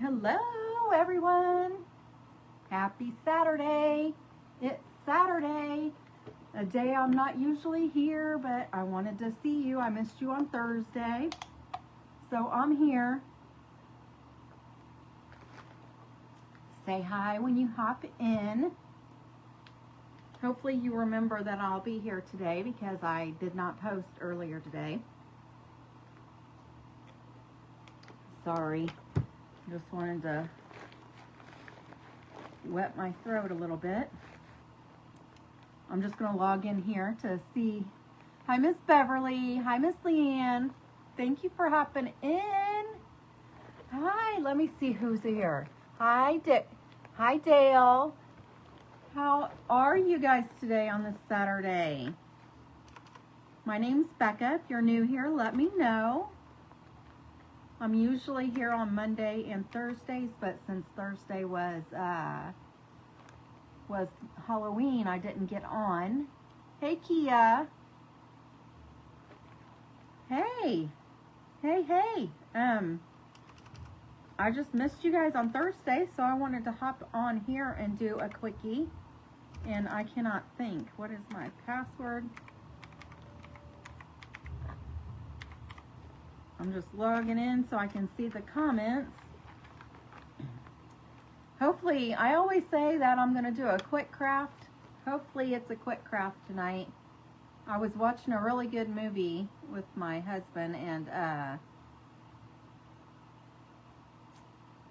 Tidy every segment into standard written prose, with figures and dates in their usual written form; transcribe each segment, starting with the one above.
Hello, everyone. Happy Saturday. It's Saturday, a day I'm not usually here, but I wanted to see you. I missed you on Thursday, so I'm here. Say hi when you hop in. Hopefully you remember that I'll be here today because I did not post earlier today. Sorry. Just wanted to wet my throat a little bit. I'm just going to log in here to see. Hi, Miss Beverly. Hi, Miss Leanne. Thank you for hopping in. Hi, let me see who's here. Hi, Hi, Dale. How are you guys today on this Saturday? My name's Becca. If you're new here, let me know. I'm usually here on Monday and Thursdays, but since Thursday was Halloween, I didn't get on. Hey, Kia. Hey. Hey. I just missed you guys on Thursday, so I wanted to hop on here and do a quickie. And I cannot think. What is my password? I'm just logging in so I can see the comments. Hopefully, I always say that I'm going to do a quick craft. Hopefully it's a quick craft tonight. I was watching a really good movie with my husband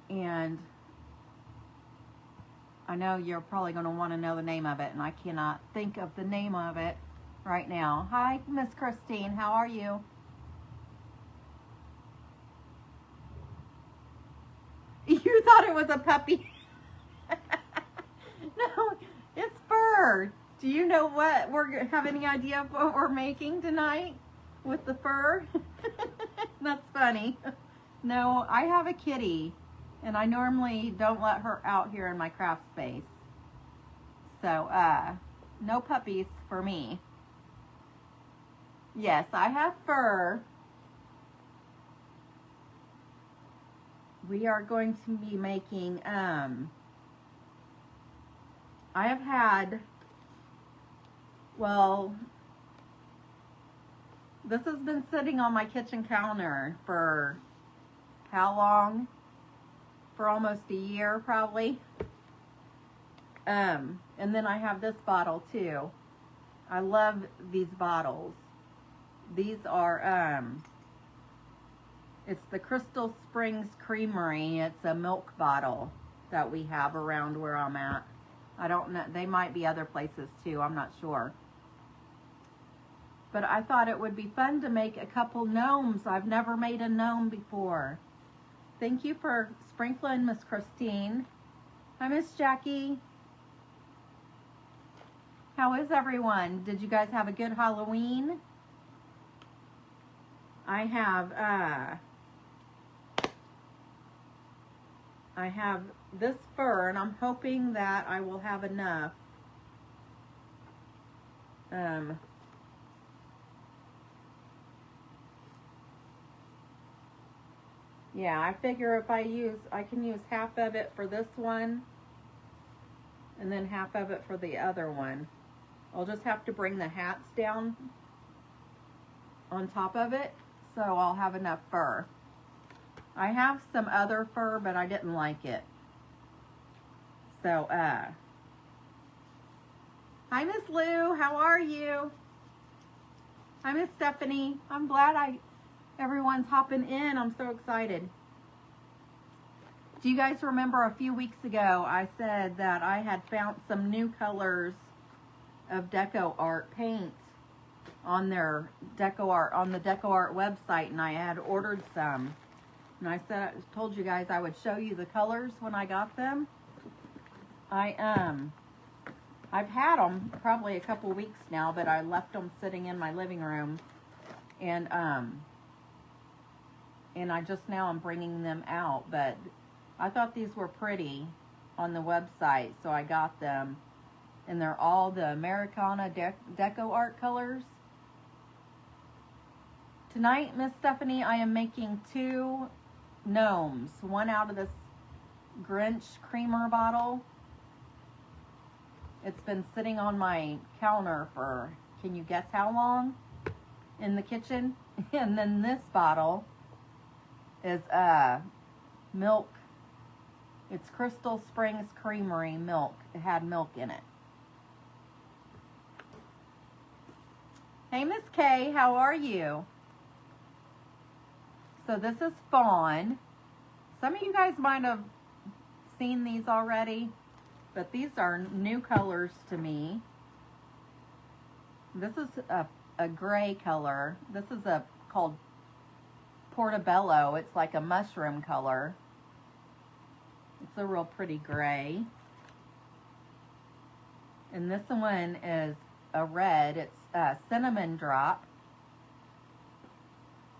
and I know you're probably going to want to know the name of it, and I cannot think of the name of it right now. Hi, Miss Christine. How are you? You thought it was a puppy. No, it's fur. Do you know what have any idea of what we're making tonight with the fur? That's funny. No, I have a kitty, and I normally don't let her out here in my craft space. So, no puppies for me. Yes, I have fur. We are going to be making, I have had, well, this has been sitting on my kitchen counter for how long? For almost a year, probably. And then I have this bottle too. I love these bottles. These are, it's the Crystal Springs Creamery. It's a milk bottle that we have around where I'm at. I don't know. They might be other places too. I'm not sure. But I thought it would be fun to make a couple gnomes. I've never made a gnome before. Thank you for sprinkling, Miss Christine. Hi, Miss Jackie. How is everyone? Did you guys have a good Halloween? I have this fur, and I'm hoping that I will have enough. Yeah, I figure if I can use half of it for this one, and then half of it for the other one. I'll just have to bring the hats down on top of it, so I'll have enough fur. I have some other fur, but I didn't like it. So, hi, Miss Lou. How are you? Hi, Miss Stephanie. I'm glad everyone's hopping in. I'm so excited. Do you guys remember a few weeks ago I said that I had found some new colors of Deco Art paint on their the Deco Art website, and I had ordered some. And I told you guys I would show you the colors when I got them. I've had them probably a couple weeks now, but I left them sitting in my living room, and I just now am bringing them out. But I thought these were pretty on the website, so I got them, and they're all the Americana Deco Art colors. Tonight, Miss Stephanie, I am making two gnomes, one out of this Grinch creamer bottle. It's been sitting on my counter for, can you guess how long? In the kitchen. And then this bottle is milk. It's Crystal Springs Creamery milk. It had milk in it. Hey, Miss Kay, how are you? So this is Fawn. Some of you guys might have seen these already, but these are new colors to me. This is a gray color. This is called Portobello. It's like a mushroom color. It's a real pretty gray. And this one is a red. It's a cinnamon drop.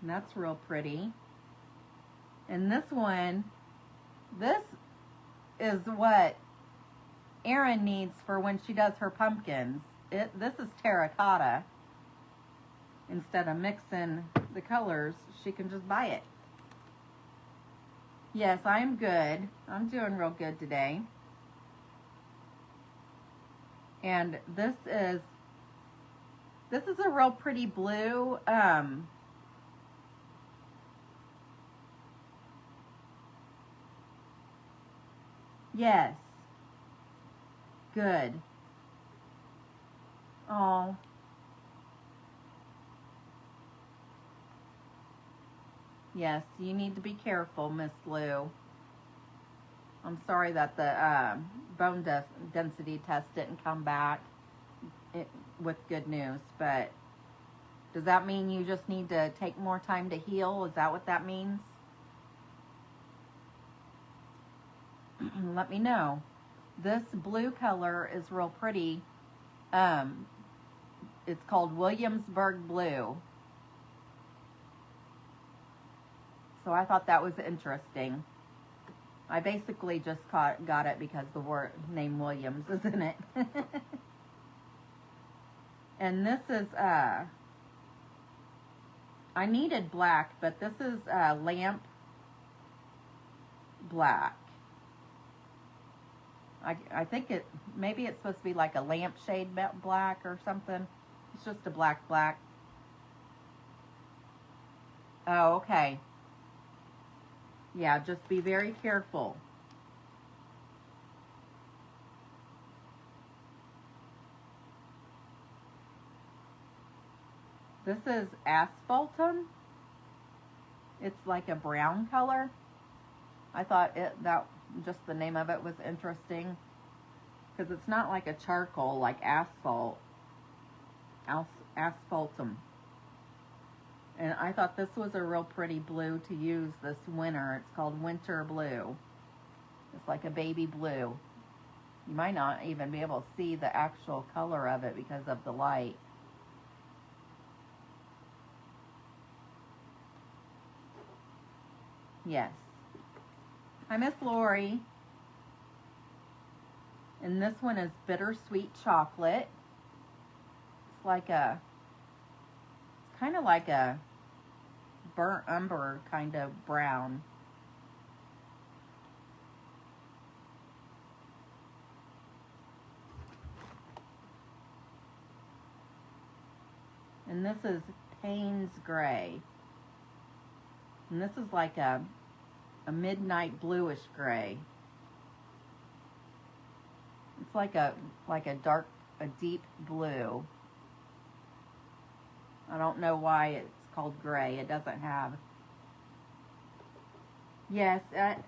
And that's real pretty. And this one, this is what Erin needs for when she does her pumpkins. This is terracotta. Instead of mixing the colors, she can just buy it. Yes, I'm good. I'm doing real good today. And this is a real pretty blue. Yes. Good. Oh. Yes, you need to be careful, Miss Lou. I'm sorry that the bone density test didn't come back with good news, but does that mean you just need to take more time to heal? Is that what that means? Let me know. This blue color is real pretty. It's called Williamsburg Blue. So I thought that was interesting. I basically just got it because the name Williams is in it. And this is, I needed black, but this is lamp black. I think maybe it's supposed to be like a lampshade black or something. It's just a black. Oh, okay. Yeah, just be very careful. This is asphaltum. It's like a brown color. I thought that just the name of it was interesting because it's not like a charcoal like asphalt. Asphaltum. And I thought this was a real pretty blue to use this winter. It's called winter blue. It's like a baby blue. You might not even be able to see the actual color of it because of the light. Yes. Hi, Miss Lori. And this one is bittersweet chocolate. It's like it's kind of like a burnt umber kind of brown. And this is Payne's Gray. And this is like a midnight bluish gray. It's like a deep blue. I don't know why it's called gray. It doesn't have. Yes, it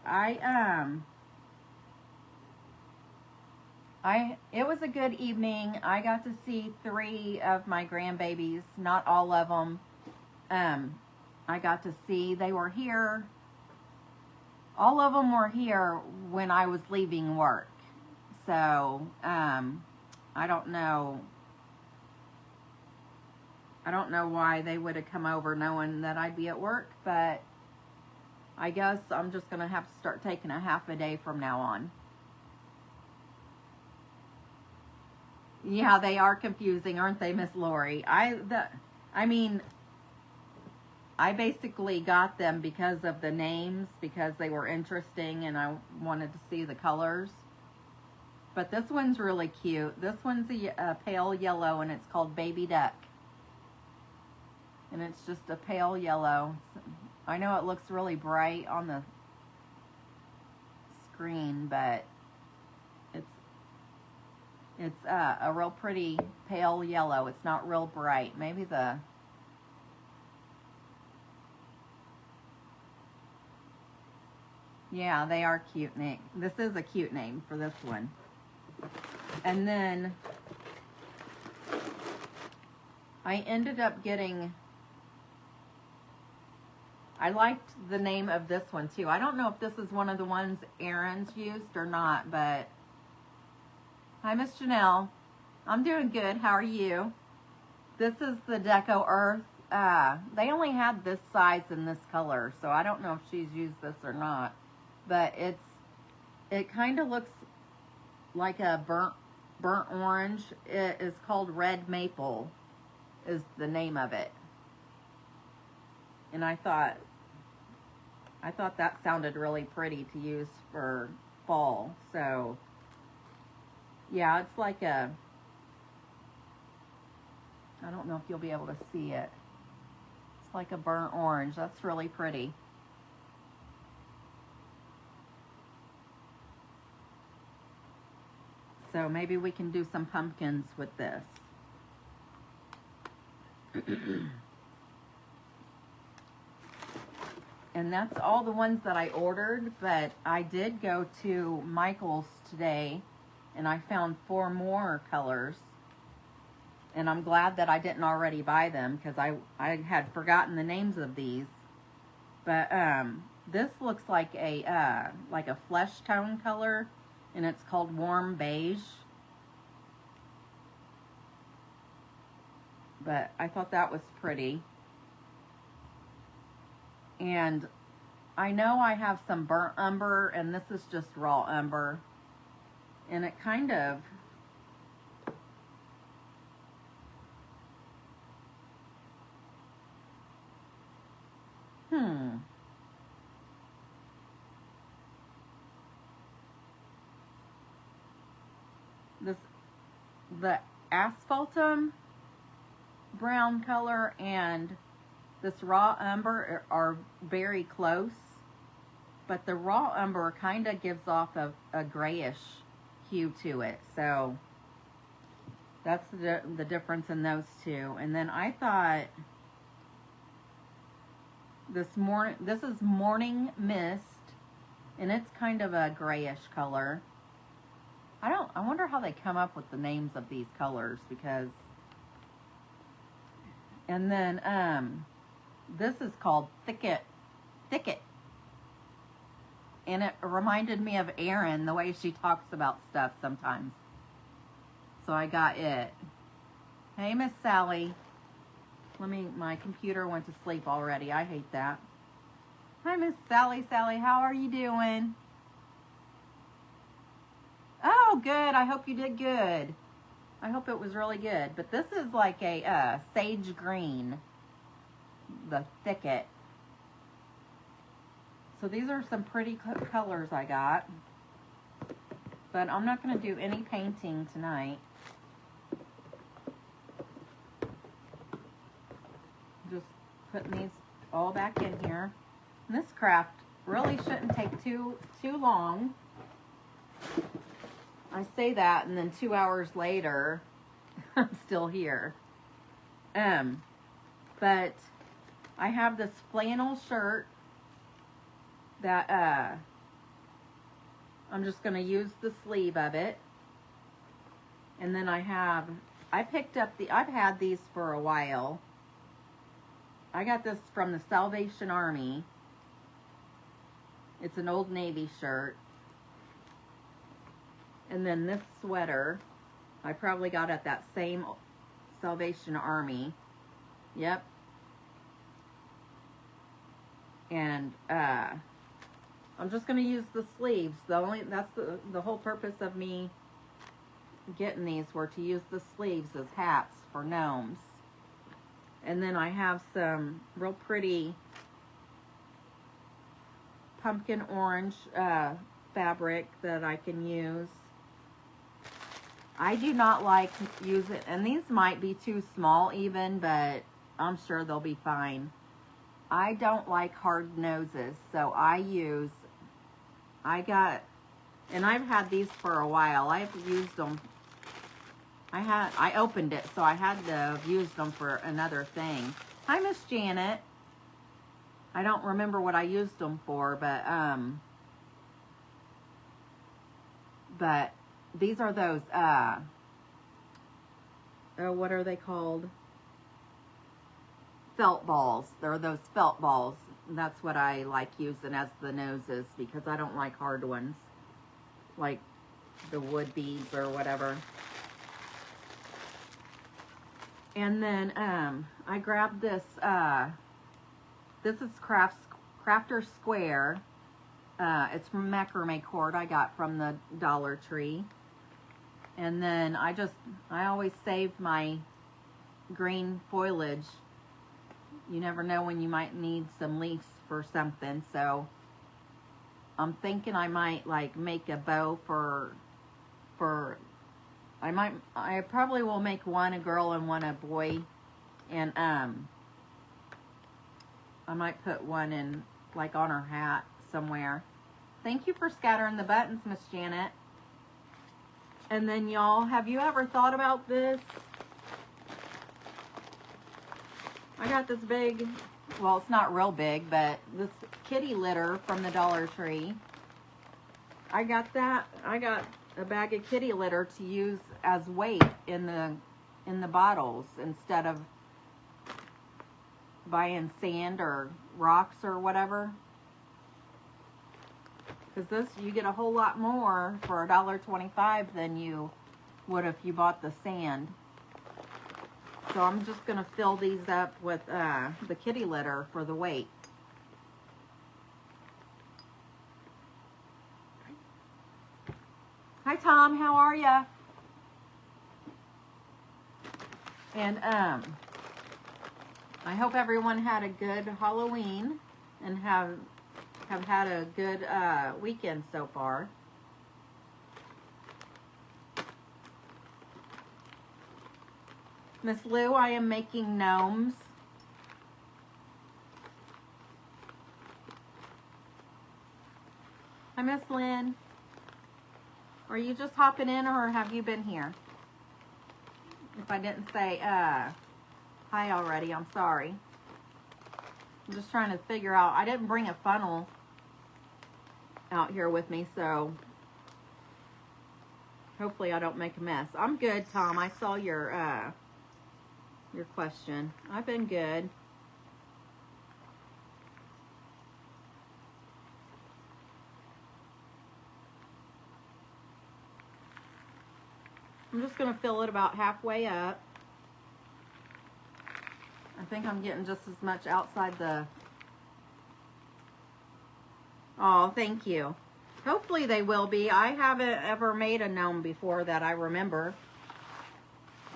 was a good evening. I got to see 3 of my grandbabies, not all of them. I got to see, they were here. All of them were here when I was leaving work. So, I don't know why they would have come over knowing that I'd be at work, but I guess I'm just going to have to start taking a half a day from now on. Yeah, they are confusing, aren't they, Miss Lori? I mean, I basically got them because of the names, because they were interesting and I wanted to see the colors. But this one's really cute. This one's a pale yellow and it's called Baby Duck. And it's just a pale yellow. I know it looks really bright on the screen, but it's a real pretty pale yellow. It's not real bright. Maybe the... Yeah, they are cute name. This is a cute name for this one. And then I ended up getting... I liked the name of this one too. I don't know if this is one of the ones Aaron's used or not, but... Hi, Miss Janelle. I'm doing good. How are you? This is the Deco Earth. They only had this size and this color, so I don't know if she's used this or not. But it kind of looks like a burnt orange. It is called Red Maple, is the name of it. And I thought that sounded really pretty to use for fall. So yeah, it's like a, I don't know if you'll be able to see it. It's like a burnt orange. That's really pretty. So maybe we can do some pumpkins with this. And that's all the ones that I ordered, but I did go to Michael's today and I found 4 more colors. And I'm glad that I didn't already buy them because I had forgotten the names of these. But this looks like a flesh tone color, and it's called Warm Beige. But I thought that was pretty. And I know I have some burnt umber, and this is just raw umber. And it kind of... The asphaltum brown color and this raw umber are very close, but the raw umber kind of gives off a grayish hue to it. So that's the difference in those two. And then I thought this is Morning Mist, and it's kind of a grayish color. I wonder how they come up with the names of these colors, because... And then, this is called Thicket. And it reminded me of Erin, the way she talks about stuff sometimes. So I got it. Hey, Miss Sally. My computer went to sleep already. I hate that. Hi, Miss Sally. Sally, how are you doing? Oh, good. I hope you did good. I hope it was really good. But this is like a sage green, the Thicket. So these are some pretty colors I got. But I'm not going to do any painting tonight. Just putting these all back in here. And this craft really shouldn't take too long. I say that, and then 2 hours later, I'm still here. But I have this flannel shirt that I'm just going to use the sleeve of it. And then I picked up I've had these for a while. I got this from the Salvation Army. It's an Old Navy shirt. And then this sweater, I probably got at that same Salvation Army. Yep. And I'm just going to use the sleeves. That's the whole purpose of me getting these, were to use the sleeves as hats for gnomes. And then I have some real pretty pumpkin orange fabric that I can use. I do not like using, and these might be too small even, but I'm sure they'll be fine. I don't like hard noses, so and I've had these for a while. I've used them. I opened it, so I had to have used them for another thing. Hi, Miss Janet. I don't remember what I used them for, but these are those, what are they called? Felt balls. They're those felt balls. That's what I like using as the noses, because I don't like hard ones, like the wood beads or whatever. And then I grabbed this, this is Crafter Square. It's from macrame cord I got from the Dollar Tree. And then I always save my green foliage. You never know when you might need some leaves for something. So I'm thinking I might like make a bow I probably will make one a girl and one a boy. And I might put one in like on her hat somewhere. Thank you for scattering the buttons, Miss Janet. And then y'all, have you ever thought about this? I got this big, well, it's not real big, but this kitty litter from the Dollar Tree. I got a bag of kitty litter to use as weight in the bottles instead of buying sand or rocks or whatever. Because this, you get a whole lot more for $1.25 than you would if you bought the sand. So I'm just going to fill these up with the kitty litter for the weight. Hi Tom, how are ya? And I hope everyone had a good Halloween and have had a good weekend so far. Miss Lou, I am making gnomes. Hi, Miss Lynn. Are you just hopping in or have you been here? If I didn't say hi already, I'm sorry. I'm just trying to figure out. I didn't bring a funnel out here with me, so hopefully I don't make a mess. I'm good, Tom. I saw your question. I've been good. I'm just going to fill it about halfway up. I think I'm getting just as much outside the... Oh, thank you. Hopefully they will be. I haven't ever made a gnome before that I remember.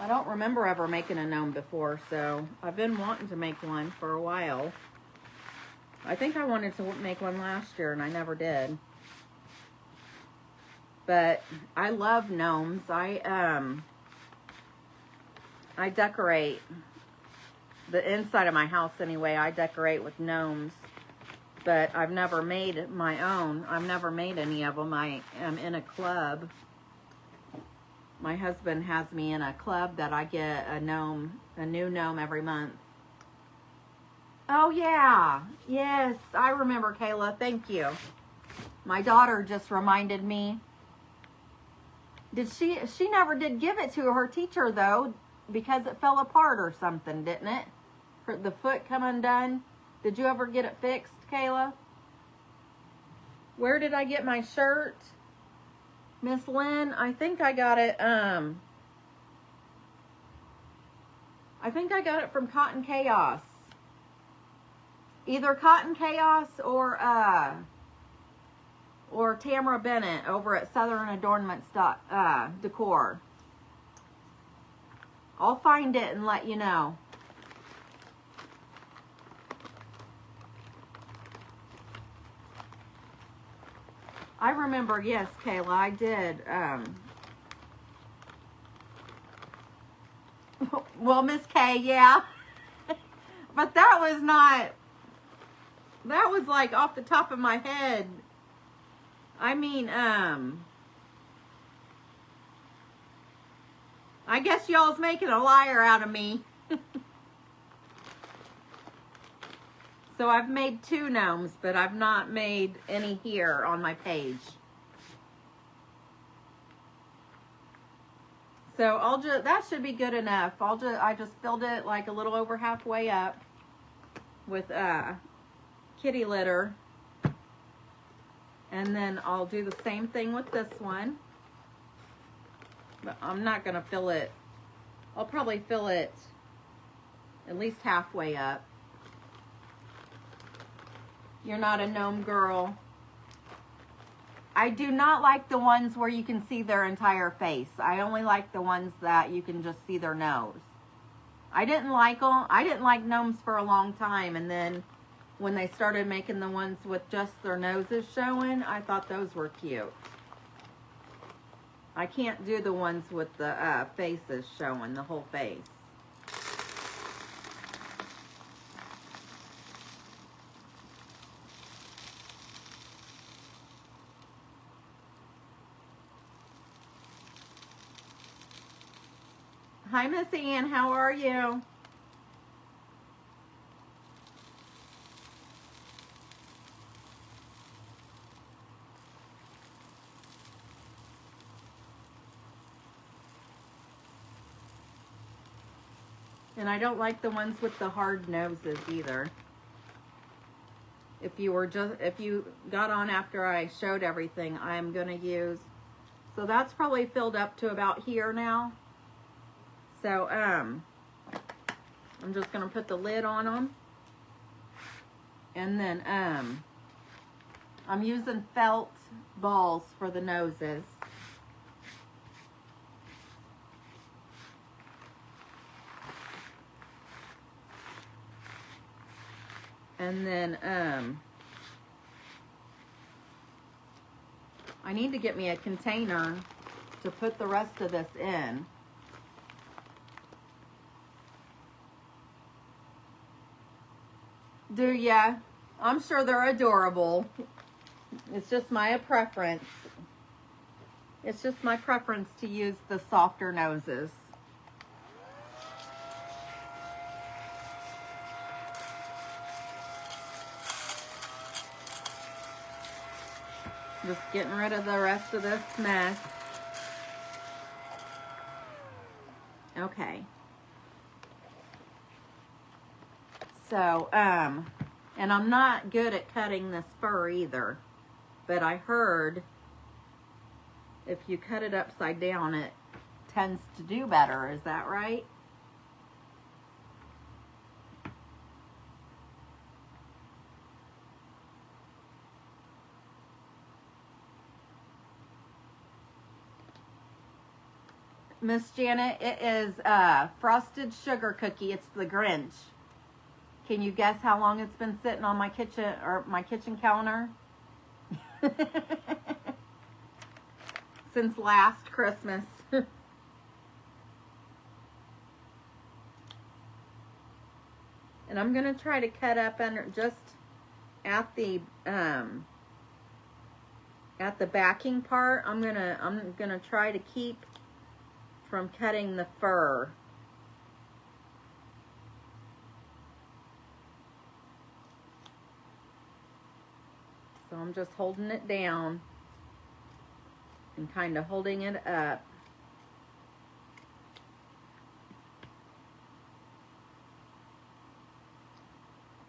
I don't remember ever making a gnome before, so I've been wanting to make one for a while. I think I wanted to make one last year and I never did. But I love gnomes. I decorate the inside of my house anyway. I decorate with gnomes, but I've never made my own. I've never made any of them. I am in a club. My husband has me in a club that I get a new gnome every month. Oh yeah, yes, I remember, Kayla. Thank you. My daughter just reminded me. She never did give it to her teacher though, because it fell apart or something, didn't it? The foot come undone. Did you ever get it fixed, Kayla? Where did I get my shirt? Miss Lynn, I think I got it, I think I got it from Cotton Chaos. Either Cotton Chaos or Tamara Bennett over at Southern Adornments Decor. I'll find it and let you know. I remember, yes, Kayla, I did. Well, Miss K, yeah. But that was not, that was like off the top of my head. I mean, I guess y'all's making a liar out of me. So I've made 2 gnomes, but I've not made any here on my page. So I'll just, that should be good enough. I just filled it like a little over halfway up with kitty litter. And then I'll do the same thing with this one. But I'm not gonna fill it. I'll probably fill it at least halfway up. You're not a gnome girl. I do not like the ones where you can see their entire face. I only like the ones that you can just see their nose. I didn't like them. I didn't like gnomes for a long time, and then when they started making the ones with just their noses showing, I thought those were cute. I can't do the ones with the faces showing, the whole face. Hi, Miss Ann. How are you? And I don't like the ones with the hard noses either. If you got on after I showed everything, I'm gonna use, so that's probably filled up to about here now. So I'm just gonna put the lid on them, and then I'm using felt balls for the noses. And then I need to get me a container to put the rest of this in. Do ya? I'm sure they're adorable. It's just my preference. It's just my preference to use the softer noses. Just getting rid of the rest of this mess. Okay. So, and I'm not good at cutting this fur either, but I heard if you cut it upside down, it tends to do better. Is that right? Miss Janet, it is frosted sugar cookie. It's the Grinch. Can you guess how long it's been sitting on my kitchen counter? Since last Christmas. And I'm gonna try to cut up under just at the backing part. I'm gonna try to keep from cutting the fur. So I'm just holding it down and kind of holding it up.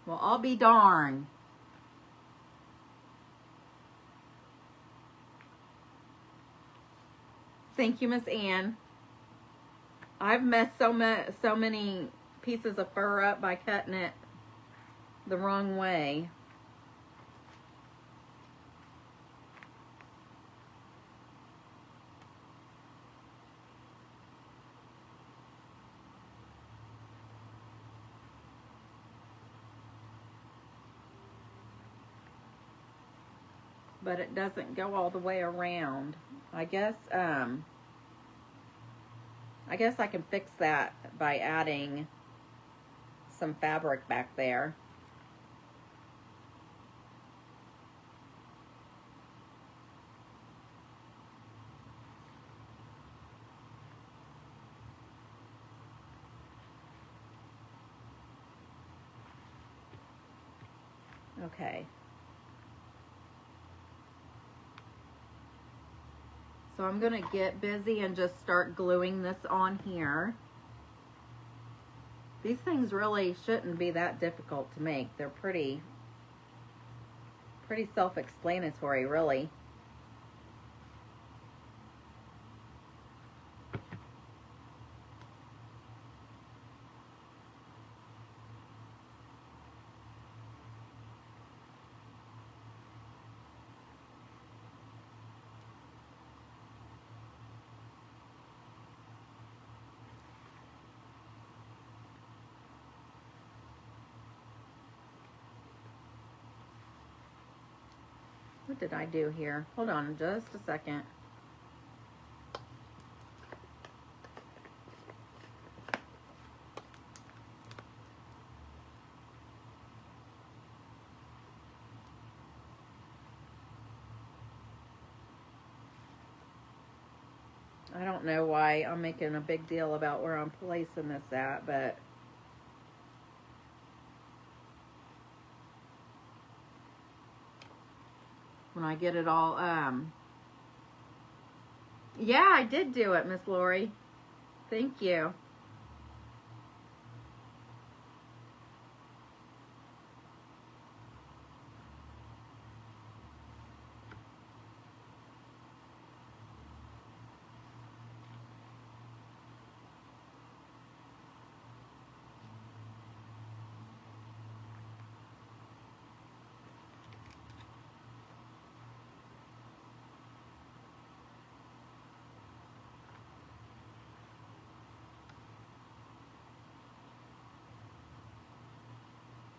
Well, I'll be darned. Thank you, Miss Ann. I've messed so many pieces of fur up by cutting it the wrong way. but it doesn't go all the way around. I guess I can fix that by adding some fabric back there. Okay. So I'm going to get busy and just start gluing this on here. These things really shouldn't be that difficult to make. They're pretty self-explanatory, really. What did I do here? Hold on just a second. I don't know why I'm making a big deal about where I'm placing this at, but when I get it all, yeah, I did do it, Miss Lori. Thank you.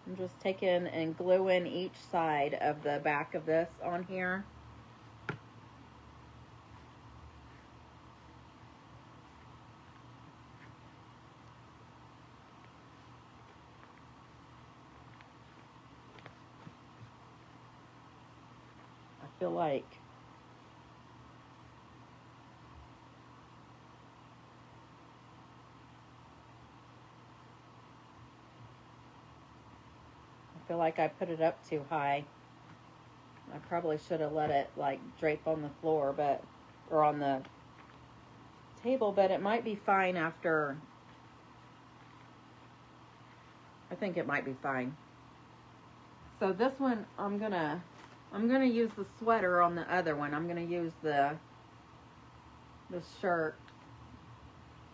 I'm just taking and gluing each side of the back of this on here. I feel like I put it up too high. I probably should have let it like drape on the floor, or on the table, but it might be fine after. I think it might be fine. So this one, I'm gonna use the sweater on the other one. I'm gonna use the shirt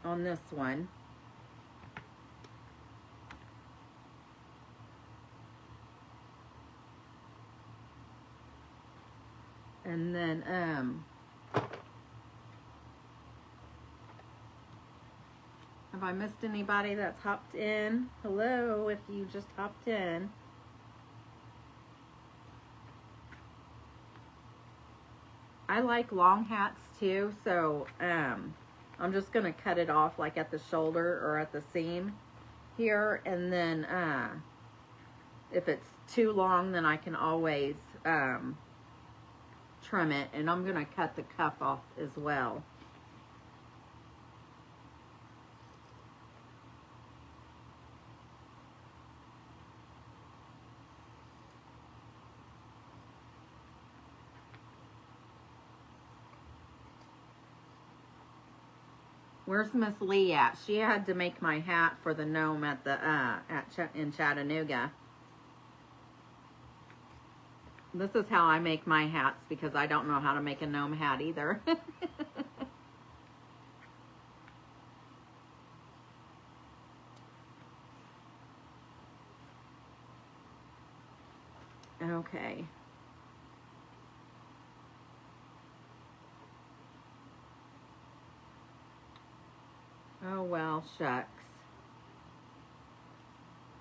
on this one. And then, have I missed anybody that's hopped in? Hello, if you just hopped in. I like long hats too, so I'm just gonna cut it off like at the shoulder or at the seam here, and then if it's too long, then I can always trim it, and I'm gonna cut the cuff off as well. Where's Miss Lee at? She had to make my hat for the gnome at the in Chattanooga. This is how I make my hats because I don't know how to make a gnome hat either. Okay. Oh, well, shucks.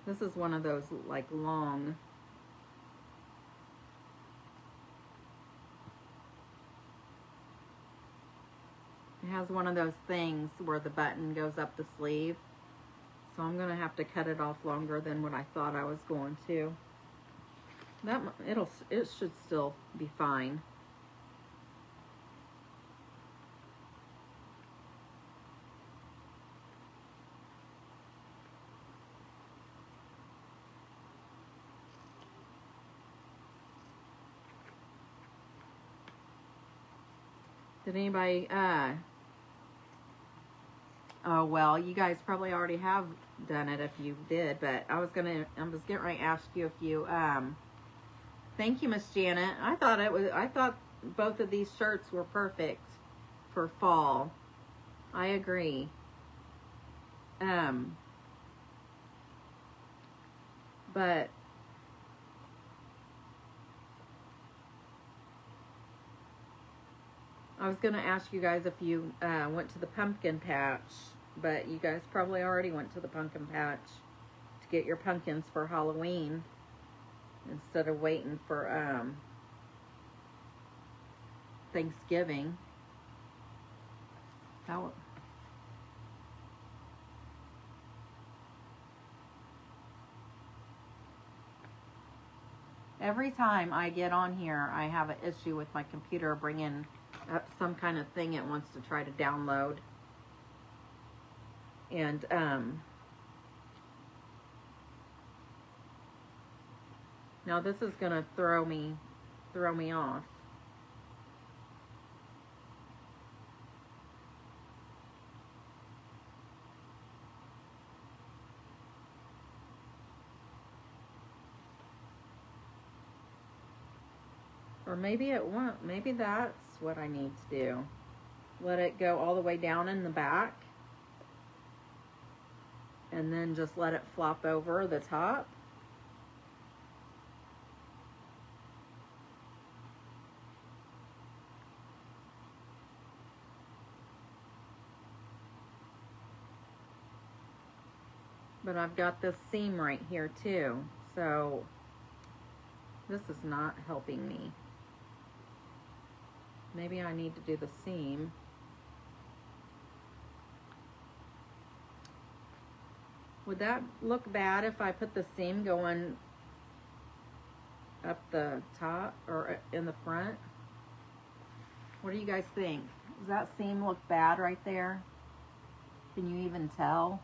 This is one of those, like, long. has one of those things where the button goes up the sleeve. So I'm going to have to cut it off longer than what I thought I was going to. It should still be fine. Did anybody, oh, well, you guys probably already have done it if you did, but I was getting ready to ask you if you, thank you, Miss Janet. I thought both of these shirts were perfect for fall. I agree. But I was going to ask you guys if you went to the pumpkin patch, but you guys probably already went to the pumpkin patch to get your pumpkins for Halloween instead of waiting for Thanksgiving. Every time I get on here, I have an issue with my computer bringing up some kind of thing it wants to try to download. And now this is gonna throw me off. Or maybe it won't. Maybe that's what I need to do. Let it go all the way down in the back. And then just let it flop over the top. But I've got this seam right here too. So this is not helping me. Maybe I need to do the seam. Would that look bad if I put the seam going up the top or in the front? What do you guys think? Does that seam look bad right there? Can you even tell?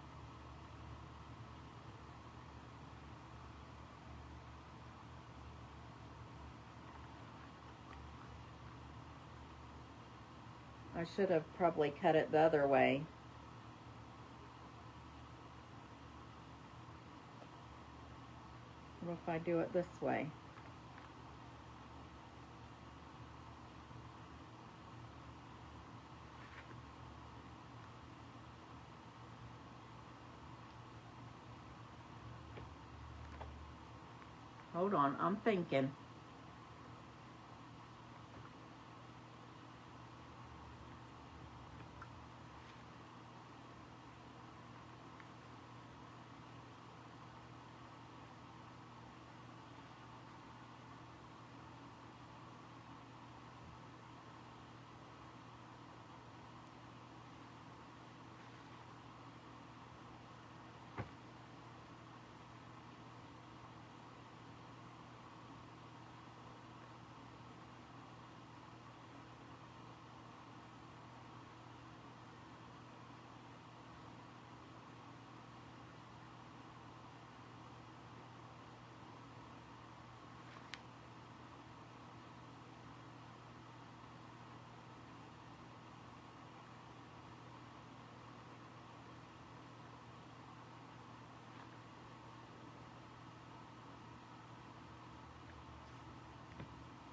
I should have probably cut it the other way. What if I do it this way? Hold on, I'm thinking.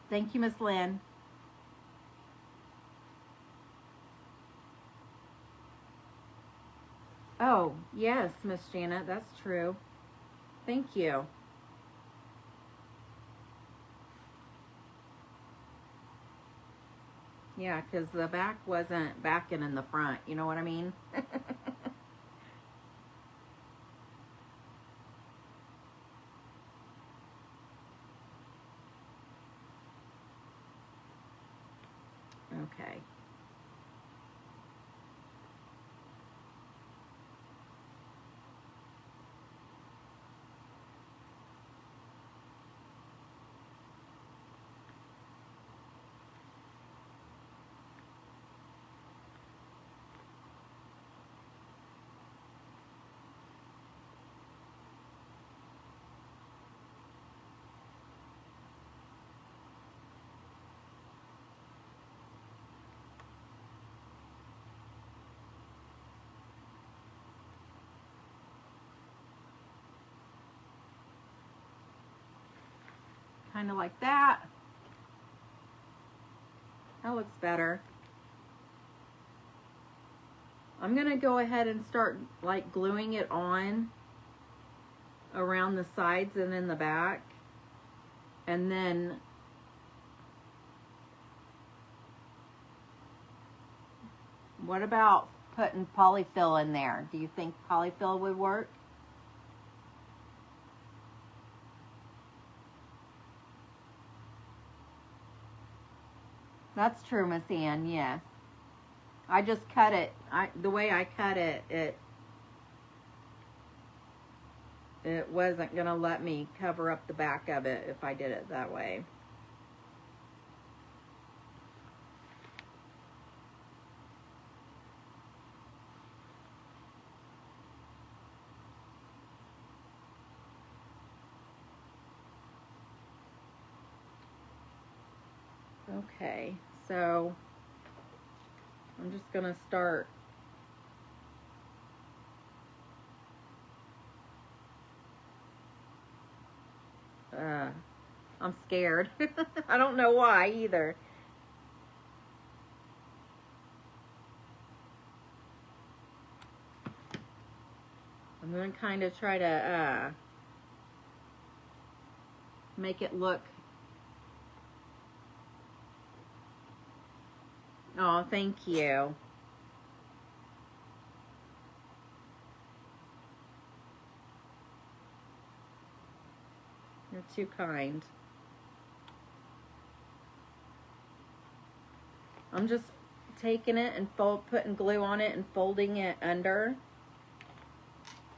Thank you, Miss Lynn. Oh, yes, Miss Janet, that's true. Thank you. Yeah, because the back wasn't backing in the front. You know what I mean? Okay. kind of like that. That looks better. I'm gonna go ahead and start like gluing it on around the sides and in the back. And then what about putting polyfill in there? Do you think polyfill would work? That's true, Miss Ann, yes. I just cut it. The way I cut it, it wasn't going to let me cover up the back of it if I did it that way. Okay, so I'm just going to start I'm scared. I don't know why either. I'm going to kind of try to make it look. Oh, thank you. You're too kind. I'm just taking it and putting glue on it and folding it under,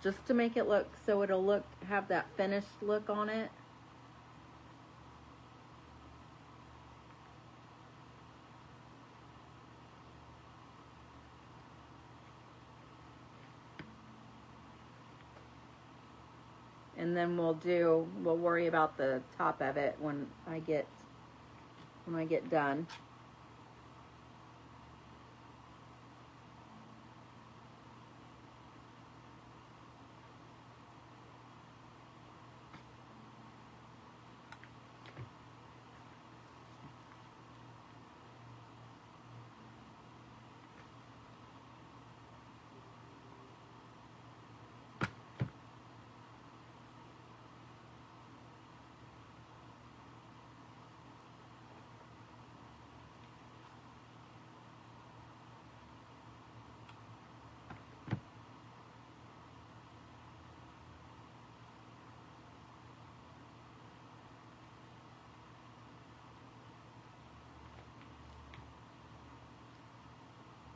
just to make it look so it'll have that finished look on it. And then we'll worry about the top of it when I get done.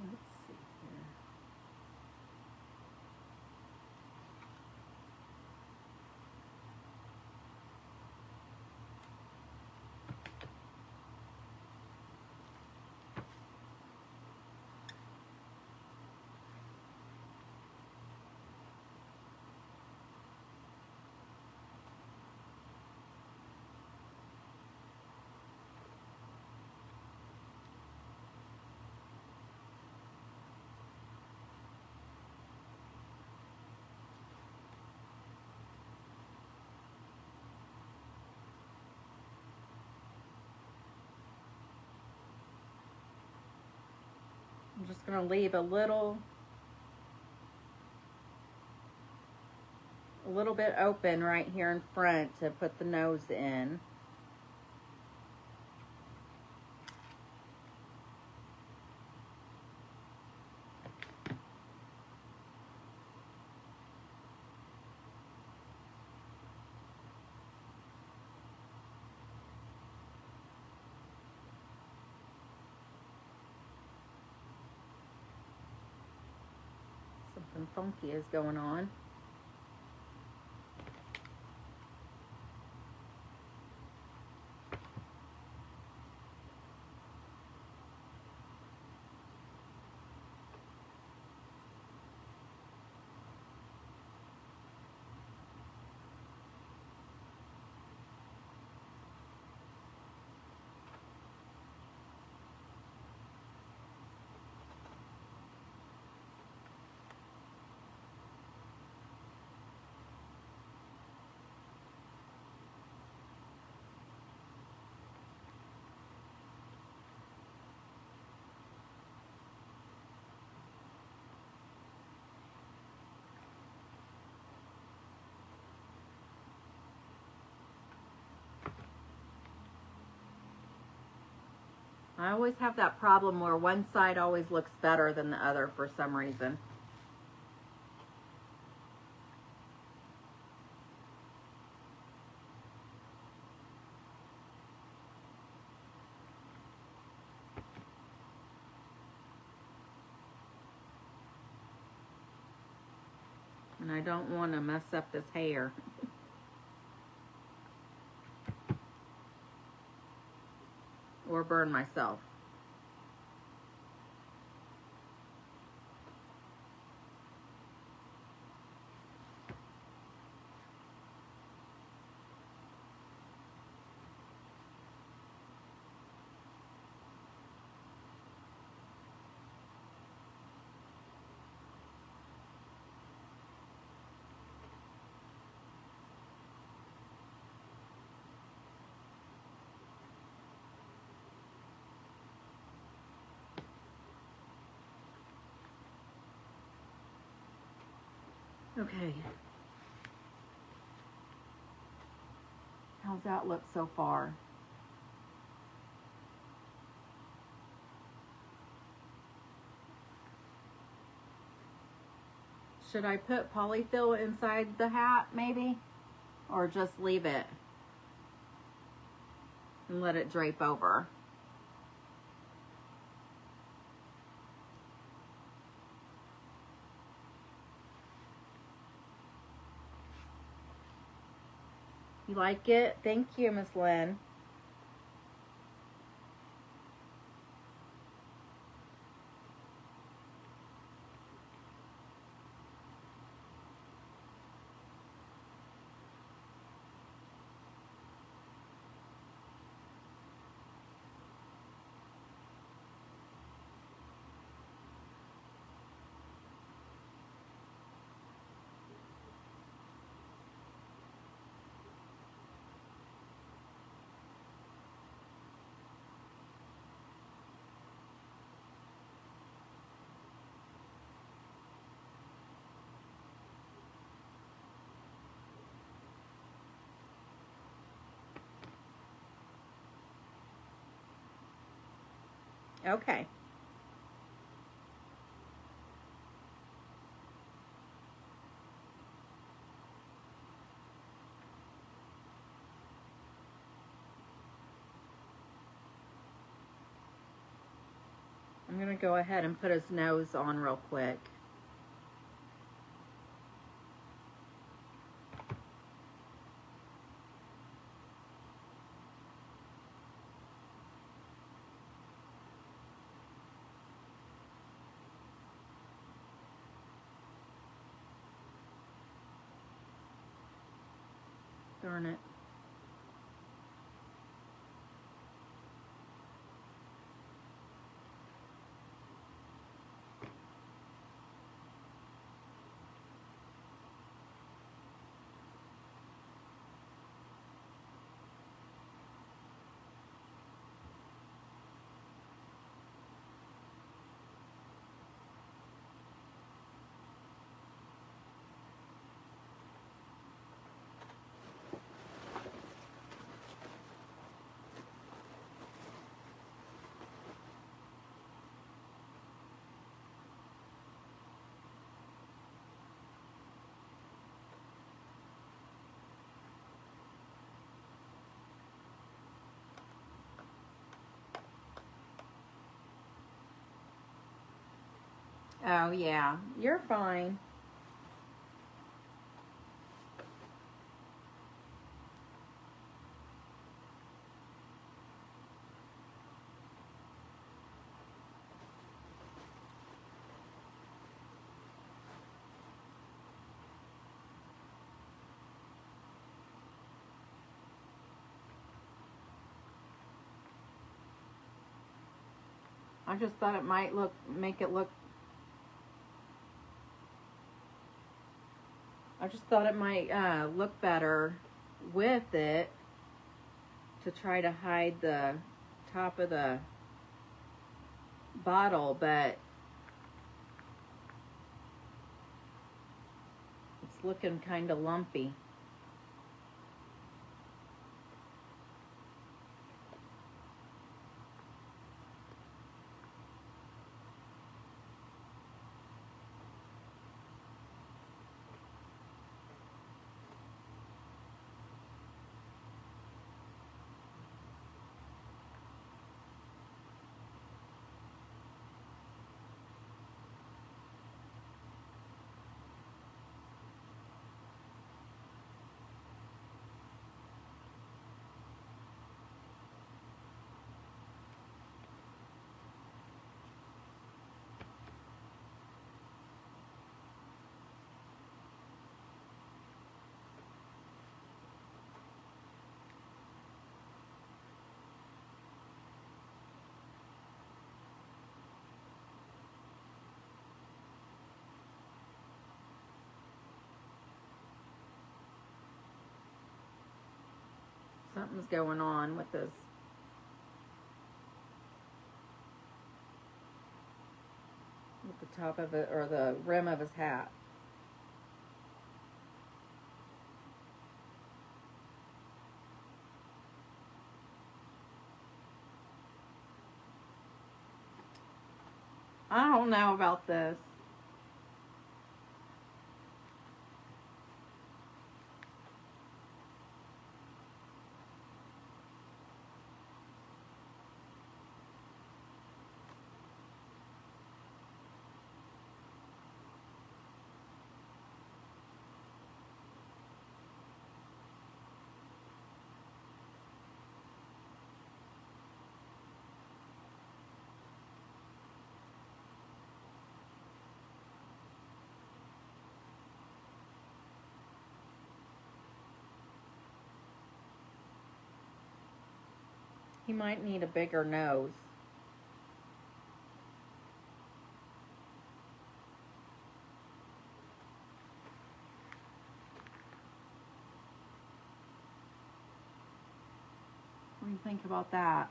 Let's see here. I'm just going to leave a little bit open right here in front to put the nose in. Something funky is going on. I always have that problem where one side always looks better than the other for some reason. And I don't want to mess up this hair. Or burn myself. Okay. How's that look so far? Should I put polyfill inside the hat maybe? Or just leave it and let it drape over? You like it? Thank you, Miss Lynn. Okay. I'm going to go ahead and put his nose on real quick. Darn it. Oh, yeah. You're fine. I just thought it might make it look. I just thought it might look better with it to try to hide the top of the bottle, but it's looking kind of lumpy. Something's going on with this. With the top of it, or the rim of his hat. I don't know about this. He might need a bigger nose. What do you think about that?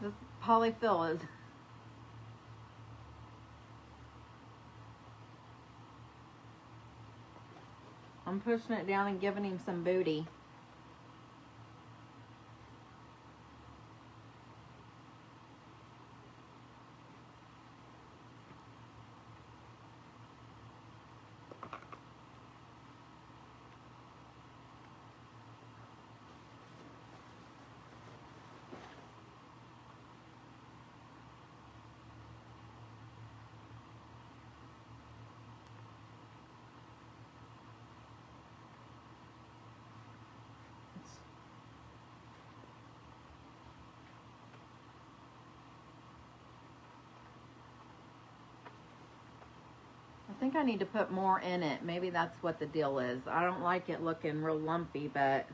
This polyfill is... I'm pushing it down and giving him some booty. I think I need to put more in it. Maybe that's what the deal is. I don't like it looking real lumpy, but...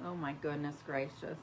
Oh my goodness gracious.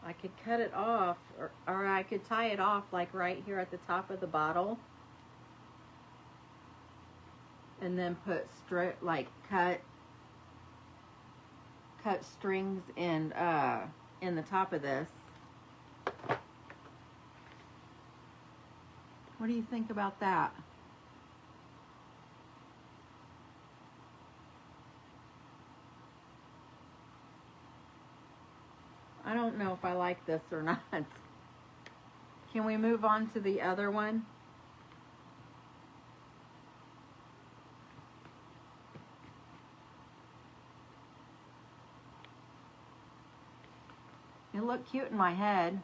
I could cut it off, or I could tie it off like right here at the top of the bottle. And then put cut strings in the top of this. What do you think about that? I don't know if I like this or not. Can we move on to the other one? It looked cute in my head.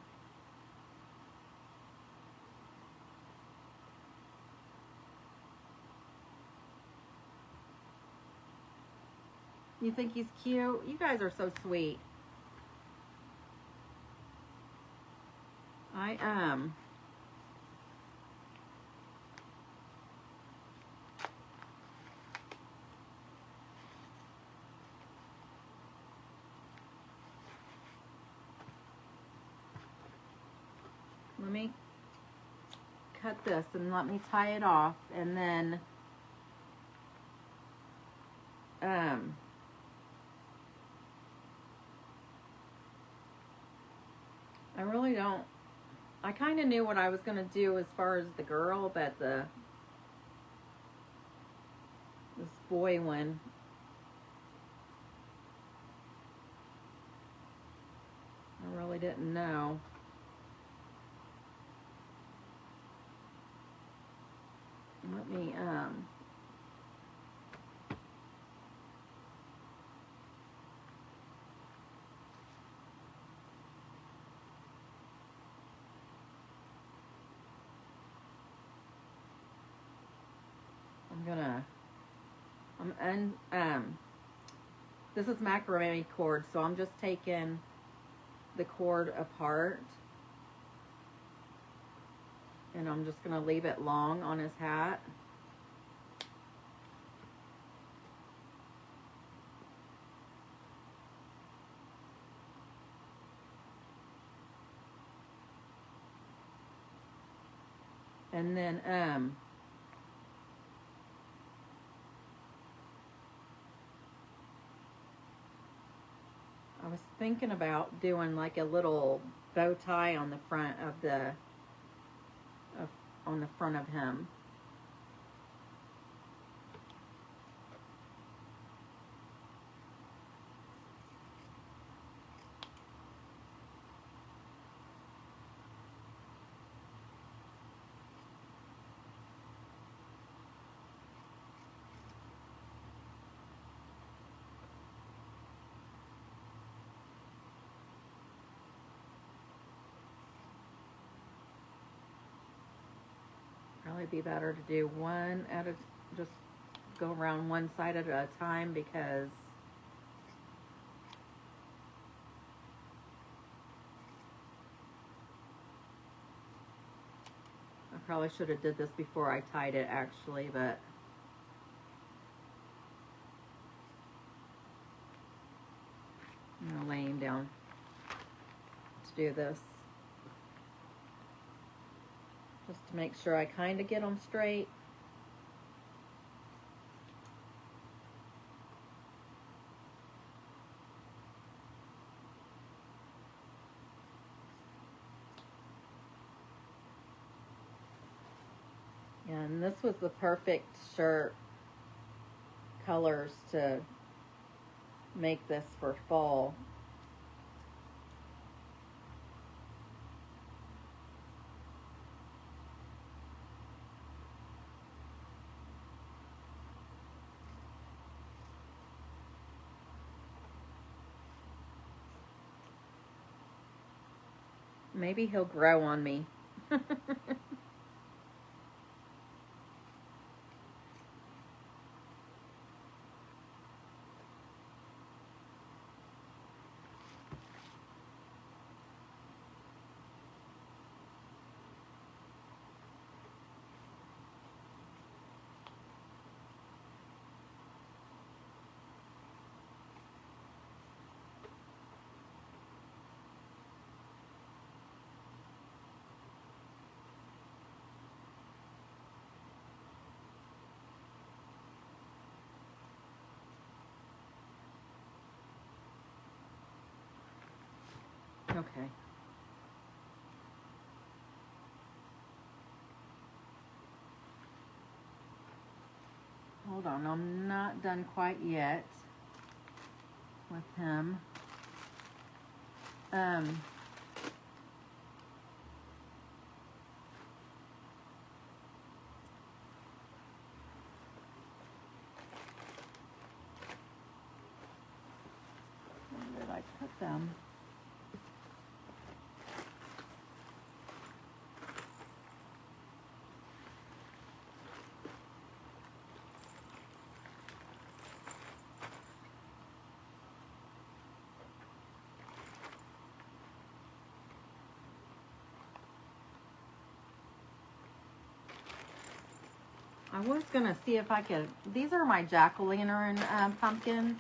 You think he's cute? You guys are so sweet. I am. Let me cut this and let me tie it off, and then I really don't. I kind of knew what I was going to do as far as the girl, but this boy one, I really didn't know. Let me this is macrame cord, so I'm just taking the cord apart, and I'm just gonna leave it long on his hat. And then I was thinking about doing like a little bow tie on the front of on the front of him. Probably be better to do one at a, just go around one side at a time, because I probably should have did this before I tied it actually, but I'm gonna lay him down to do this. Just to make sure I kind of get them straight. And this was the perfect shirt colors to make this for fall. Maybe he'll grow on me. Okay. Hold on, I'm not done quite yet with him. Where did I put them? I was gonna see if I could. These are my jack-o'-lantern pumpkins.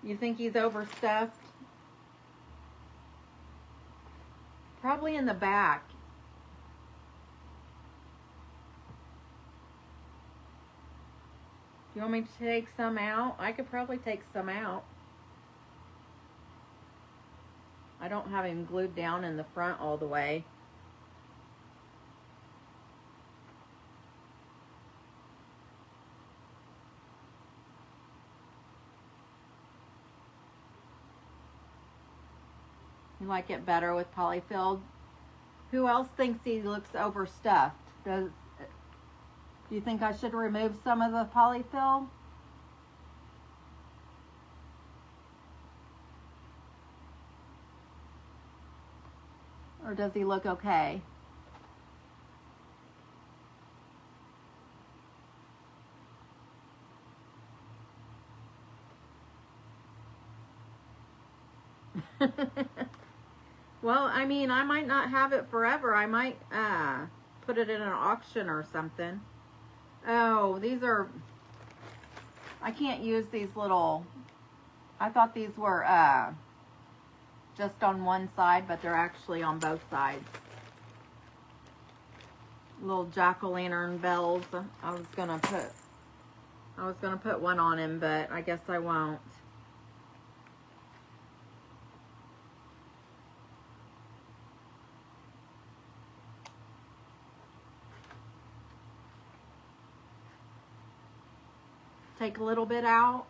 You think he's overstuffed? Probably in the back. You want me to take some out? I could probably take some out. I don't have him glued down in the front all the way. You like it better with polyfilled? Who else thinks he looks overstuffed? Do you think I should remove some of the polyfill? Or does he look okay? Well, I mean, I might not have it forever. I might put it in an auction or something. Oh, these are... I can't use these little... I thought these were just on one side, but they're actually on both sides. Little jack-o'-lantern bells. I was gonna put one on him, but I guess I won't. Take a little bit out.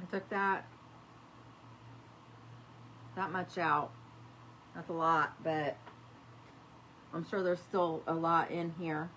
I took that much out. That's a lot, but I'm sure there's still a lot in here.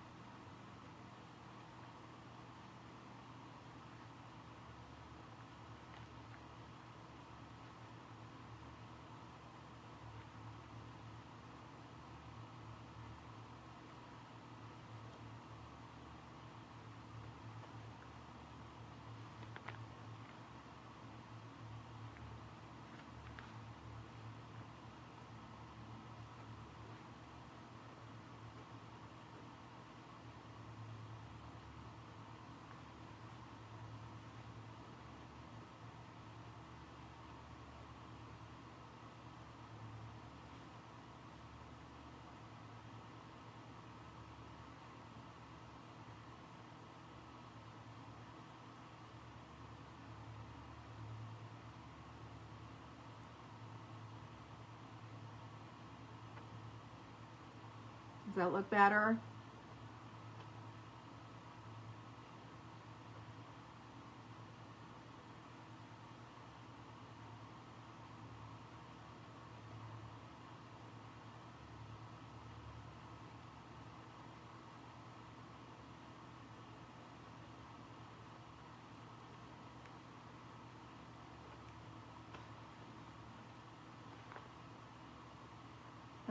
Does that look better?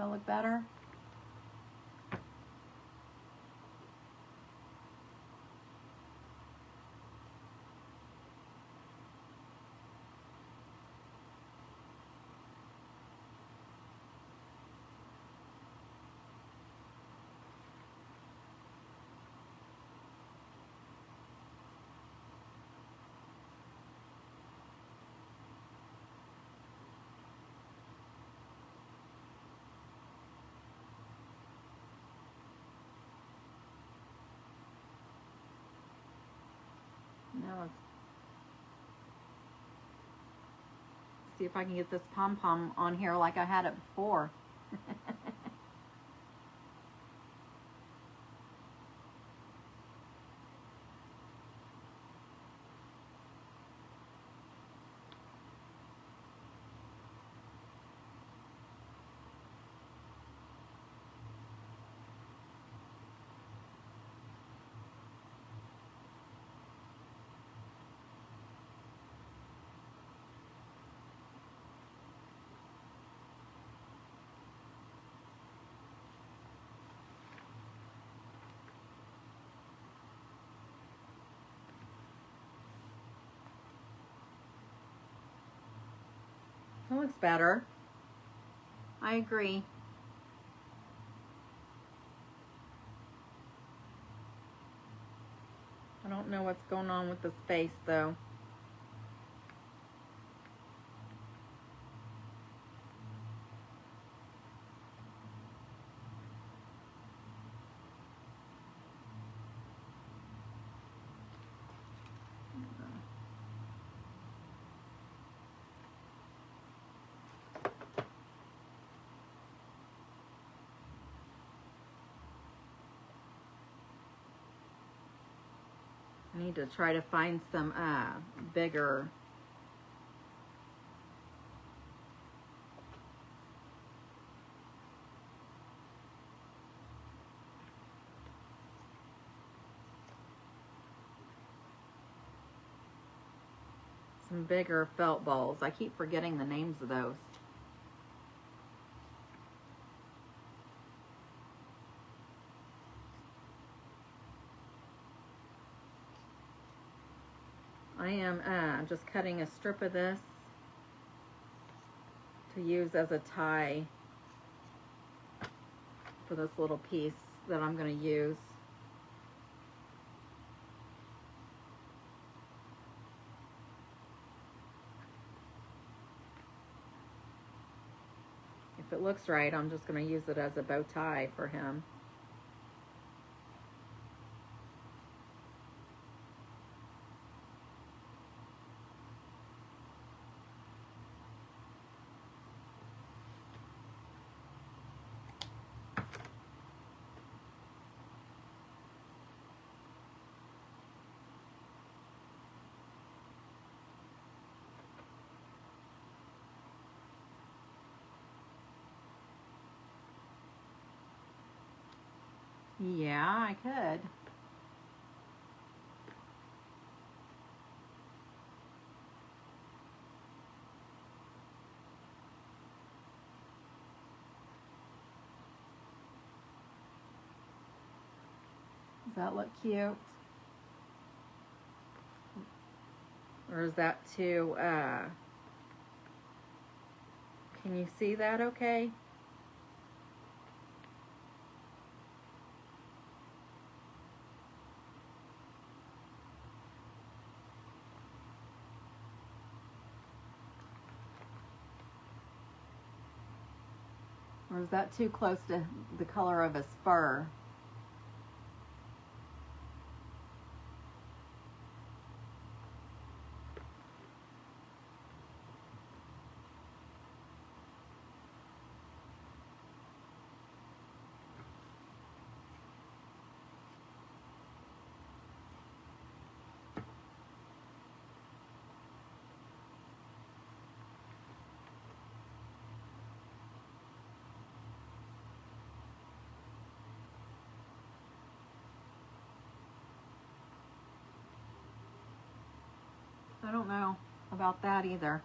that look better? Now let's see if I can get this pom-pom on here like I had it before. That looks better. I agree. I don't know what's going on with this face though. I need to try to find some bigger felt balls. I keep forgetting the names of those. I am just cutting a strip of this to use as a tie for this little piece that I'm going to use. If it looks right, I'm just going to use it as a bow tie for him. Yeah, I could. Does that look cute? Or is that too, can you see that okay? Or is that too close to the color of his fur? I don't know about that either.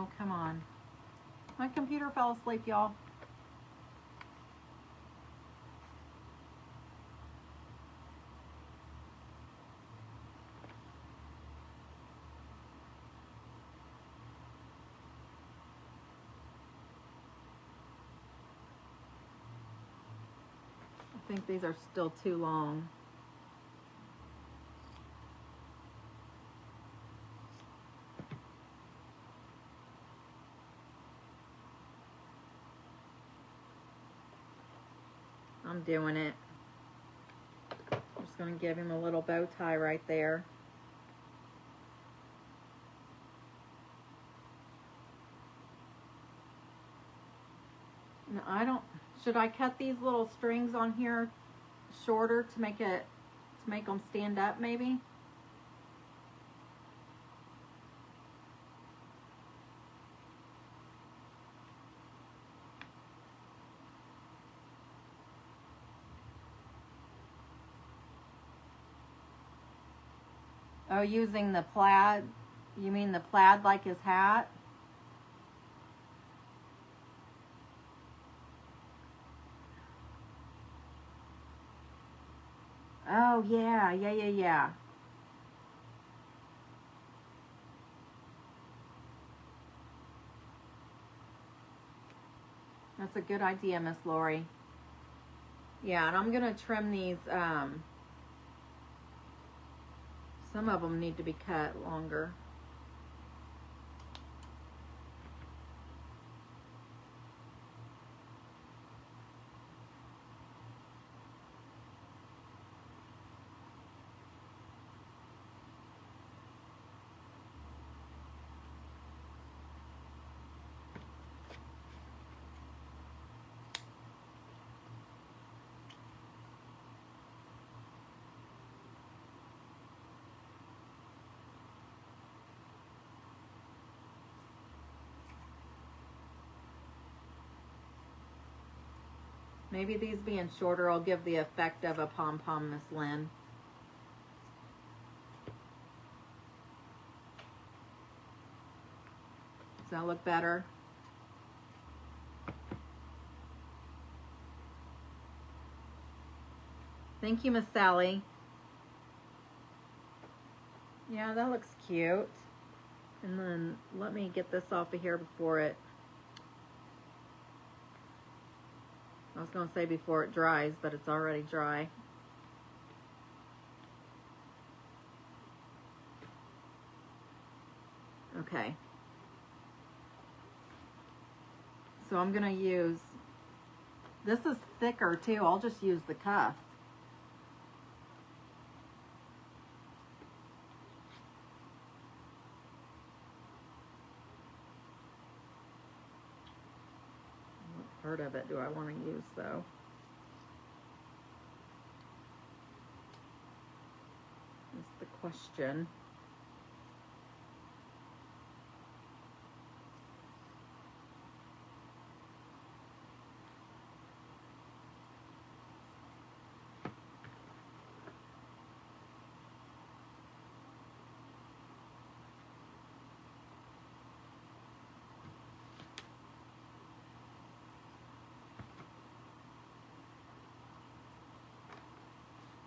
Oh, come on. My computer fell asleep, y'all. I think these are still too long. I'm doing it. I'm just going to give him a little bow tie right there. Now, I don't, should I cut these little strings on here shorter to make them stand up maybe? Oh, using the plaid? You mean the plaid like his hat? Oh, yeah. That's a good idea, Miss Lori. Yeah, and I'm going to trim these, some of them need to be cut longer. Maybe these being shorter will give the effect of a pom-pom, Miss Lynn. Does that look better? Thank you, Miss Sally. Yeah, that looks cute. And then let me get this off of here before it, I was going to say before it dries, but it's already dry. Okay. So I'm going to use, this is thicker too, I'll just use the cuff. What part of it do I want to use though? That's the question.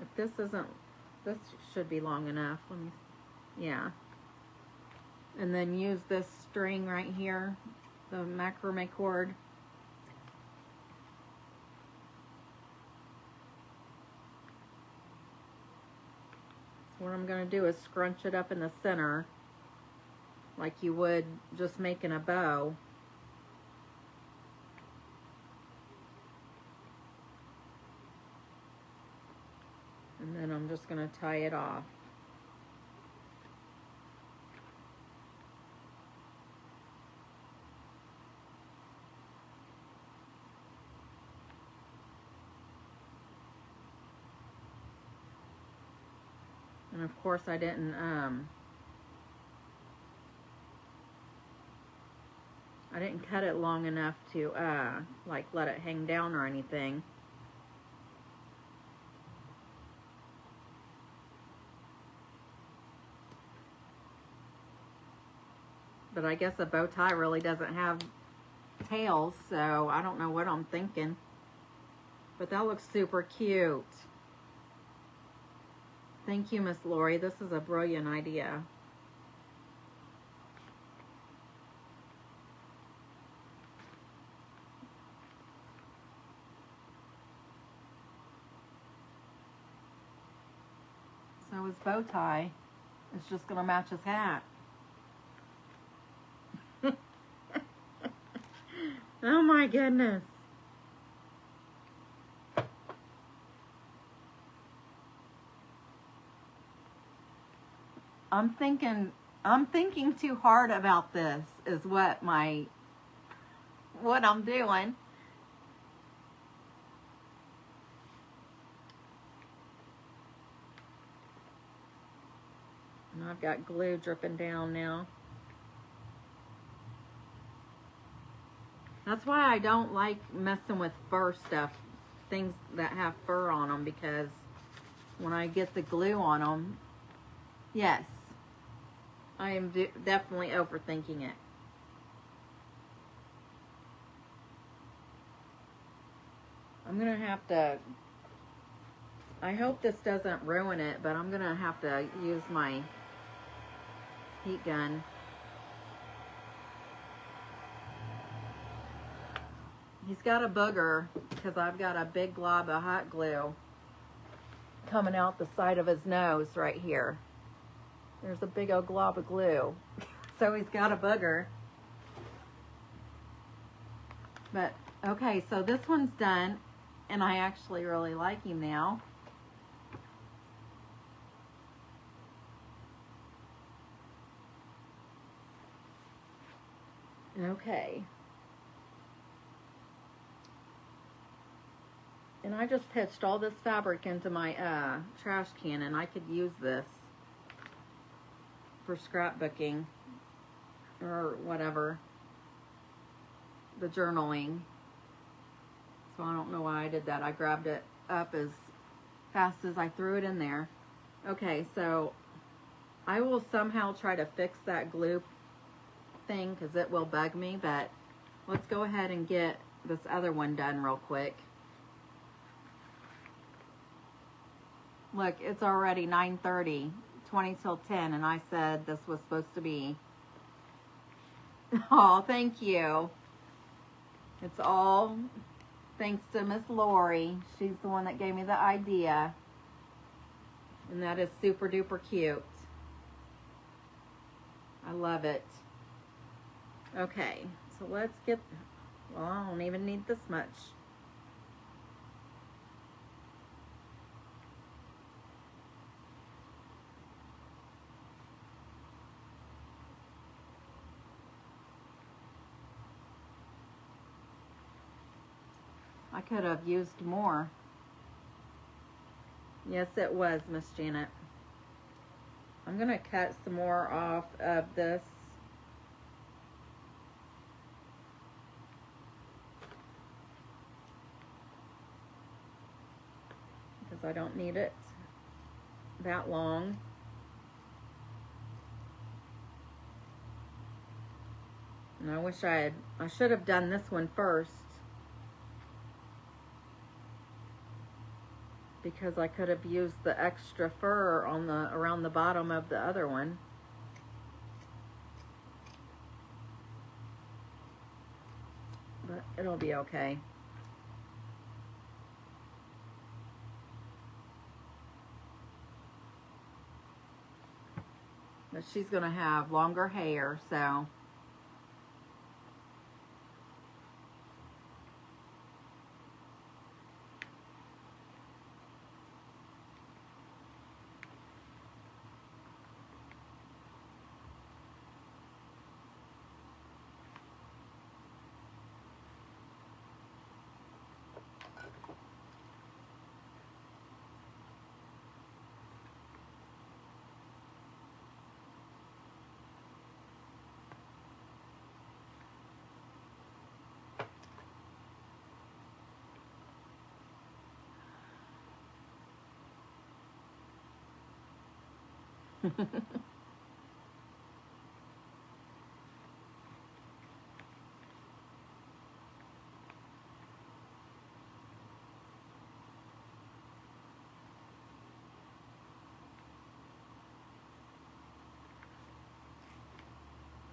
If this isn't, this should be long enough. Let me, yeah. And then use this string right here, the macrame cord. So what I'm going to do is scrunch it up in the center like you would just making a bow. And then I'm just going to tie it off. And of course I didn't cut it long enough to like let it hang down or anything. But I guess a bow tie really doesn't have tails, so I don't know what I'm thinking. But that looks super cute. Thank you, Miss Lori. This is a brilliant idea. So his bow tie is just going to match his hat. Oh my goodness. I'm thinking too hard about this is what I'm doing. And I've got glue dripping down now. That's why I don't like messing with fur stuff, things that have fur on them, because when I get the glue on them, yes, I am definitely overthinking it. I'm going to have to, I hope this doesn't ruin it, but I'm going to have to use my heat gun. He's got a booger because I've got a big glob of hot glue coming out the side of his nose right here. There's a big old glob of glue. So he's got a booger. But, okay, so this one's done, and I actually really like him now. Okay. And I just pitched all this fabric into my trash can, and I could use this for scrapbooking or whatever, the journaling. So I don't know why I did that. I grabbed it up as fast as I threw it in there. Okay, so I will somehow try to fix that glue thing because it will bug me, but let's go ahead and get this other one done real quick. Look, it's already 9:30, 20 till 10, and I said this was supposed to be. Oh, thank you. It's all thanks to Miss Lori. She's the one that gave me the idea. And that is super duper cute. I love it. Okay, so let's get, well, I don't even need this much. I could have used more. Yes, it was, Miss Janet. I'm going to cut some more off of this. Because I don't need it that long. And I wish I should have done this one first, because I could have used the extra fur on around the bottom of the other one. But it'll be okay. But she's gonna have longer hair, so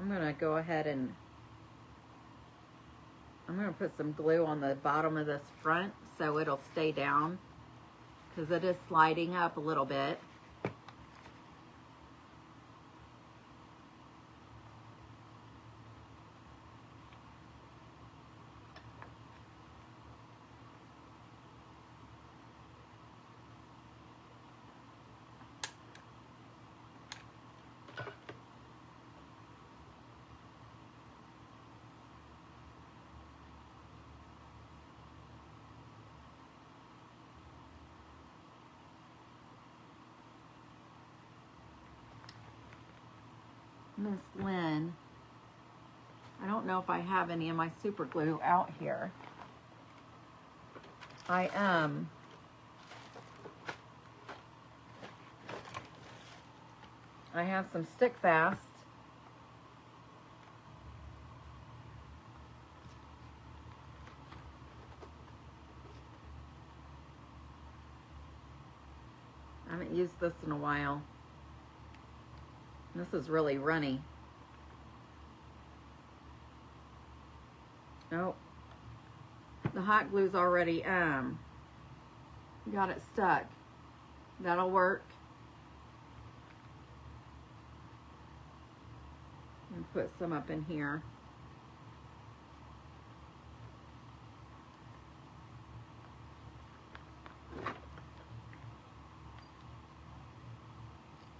I'm going to go ahead and I'm going to put some glue on the bottom of this front so it'll stay down because it is sliding up a little bit. Miss Lynn, I don't know if I have any of my super glue out here. I have some stick fast. I haven't used this in a while. This is really runny. Oh, the hot glue's already got it stuck. That'll work. And put some up in here.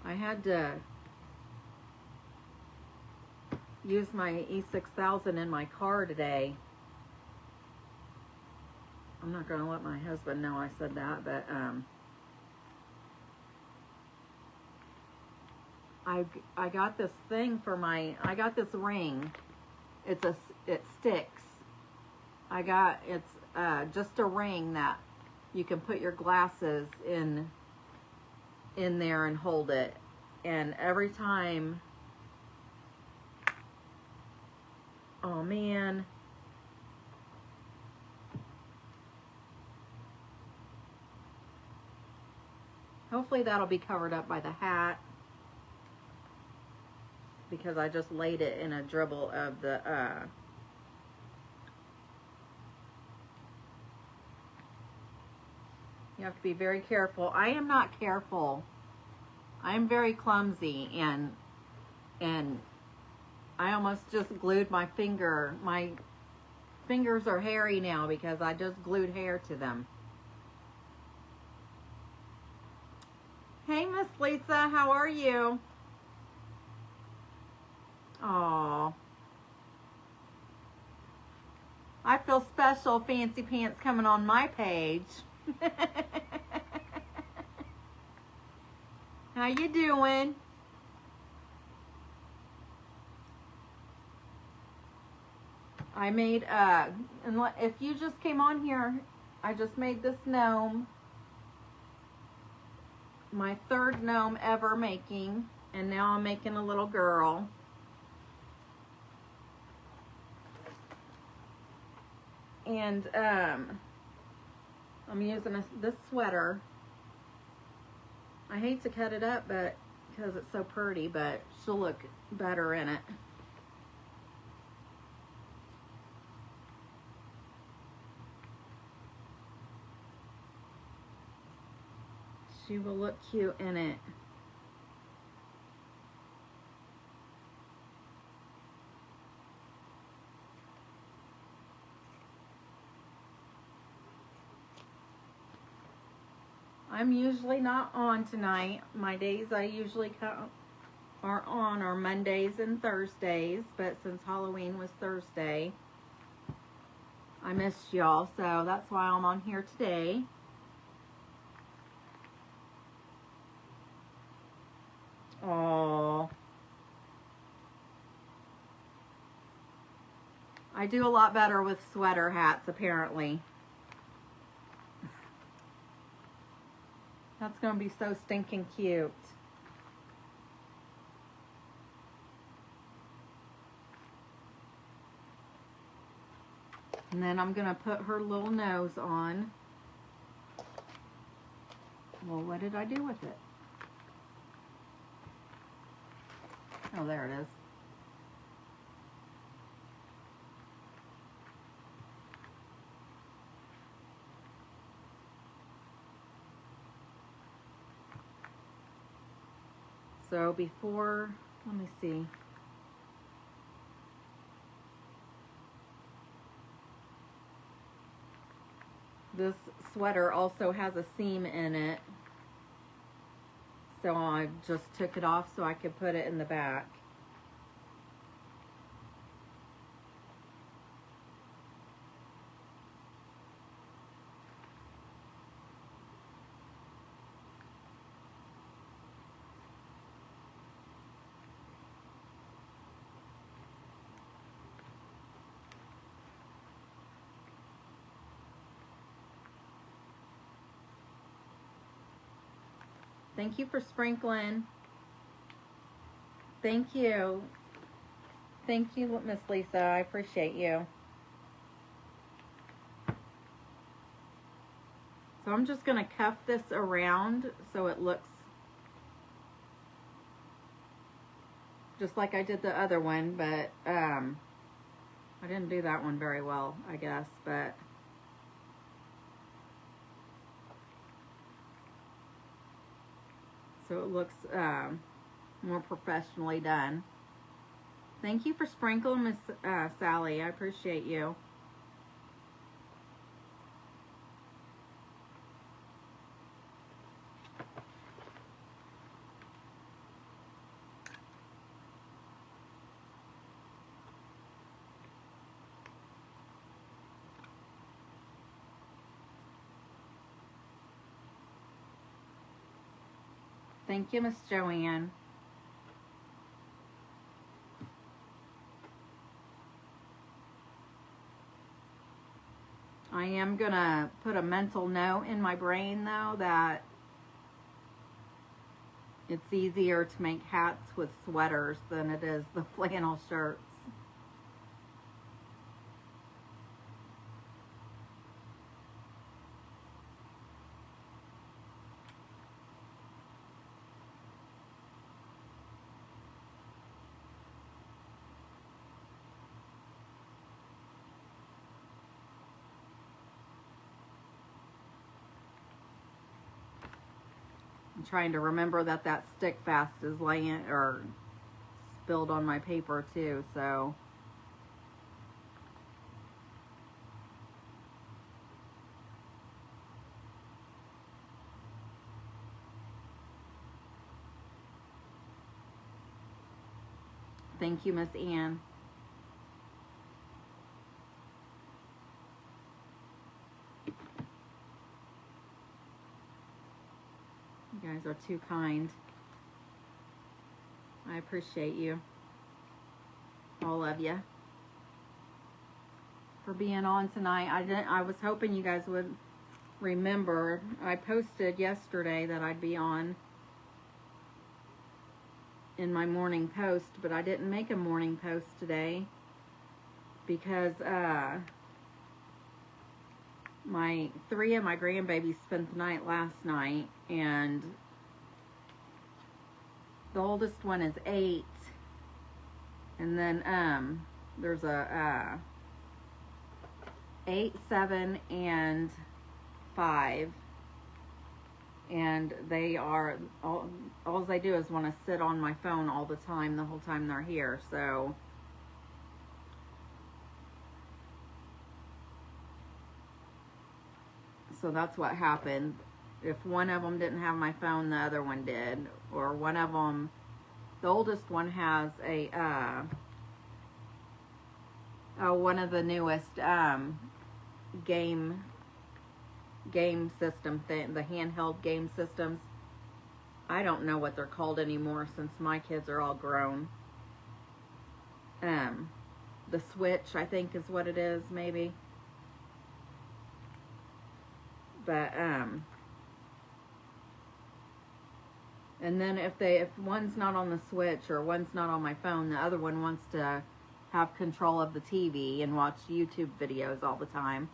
I had to use my E6000 in my car today. I'm not going to let my husband know I said that, but I got this thing for I got this ring. It sticks. It's just a ring that you can put your glasses in there and hold it. And every time, oh man. Hopefully that'll be covered up by the hat, because I just laid it in a dribble of the you have to be very careful. I am not careful. I am very clumsy, and I almost just glued my finger. My fingers are hairy now because I just glued hair to them. Hey, Miss Lisa, how are you? Aw. I feel special, Fancy Pants, coming on my page. How you doing? I made, if you just came on here, I just made this gnome. My third gnome ever making, and now I'm making a little girl. And I'm using this sweater. I hate to cut it up, but because it's so pretty, but she'll look better in it. She will look cute in it. I'm usually not on tonight. My days I usually are on are Mondays and Thursdays, but since Halloween was Thursday, I missed y'all, so that's why I'm on here today. Aww. I do a lot better with sweater hats, apparently. That's going to be so stinking cute. And then I'm going to put her little nose on. Well, what did I do with it? Oh, there it is. So before, let me see. This sweater also has a seam in it. So I just took it off so I could put it in the back. Thank you for sprinkling. Thank you. Thank you, Miss Lisa. I appreciate you. So I'm just going to cuff this around so it looks just like I did the other one, but I didn't do that one very well, I guess, but so it looks more professionally done. Thank you for sprinkling, Miss Sally. I appreciate you. Thank you, Miss Joanne. I am gonna put a mental note in my brain though that it's easier to make hats with sweaters than it is the flannel shirts. I'm trying to remember that that stick fast is laying or spilled on my paper too, so thank you, Miss Ann. You guys are too kind. I appreciate you, all of you, for being on tonight. I was hoping you guys would remember. I posted yesterday that I'd be on in my morning post, but I didn't make a morning post today because three of my grandbabies spent the night last night, and the oldest one is 8, and then there's a 8, 7, and 5, and they are all they do is want to sit on my phone all the time, the whole time they're here. So that's what happened. If one of them didn't have my phone, the other one did. Or one of them, the oldest one has a one of the newest game system thing, the handheld game systems. I don't know what they're called anymore since my kids are all grown. The Switch, I think, is what it is, maybe. But and then if one's not on the Switch or one's not on my phone, the other one wants to have control of the TV and watch YouTube videos all the time.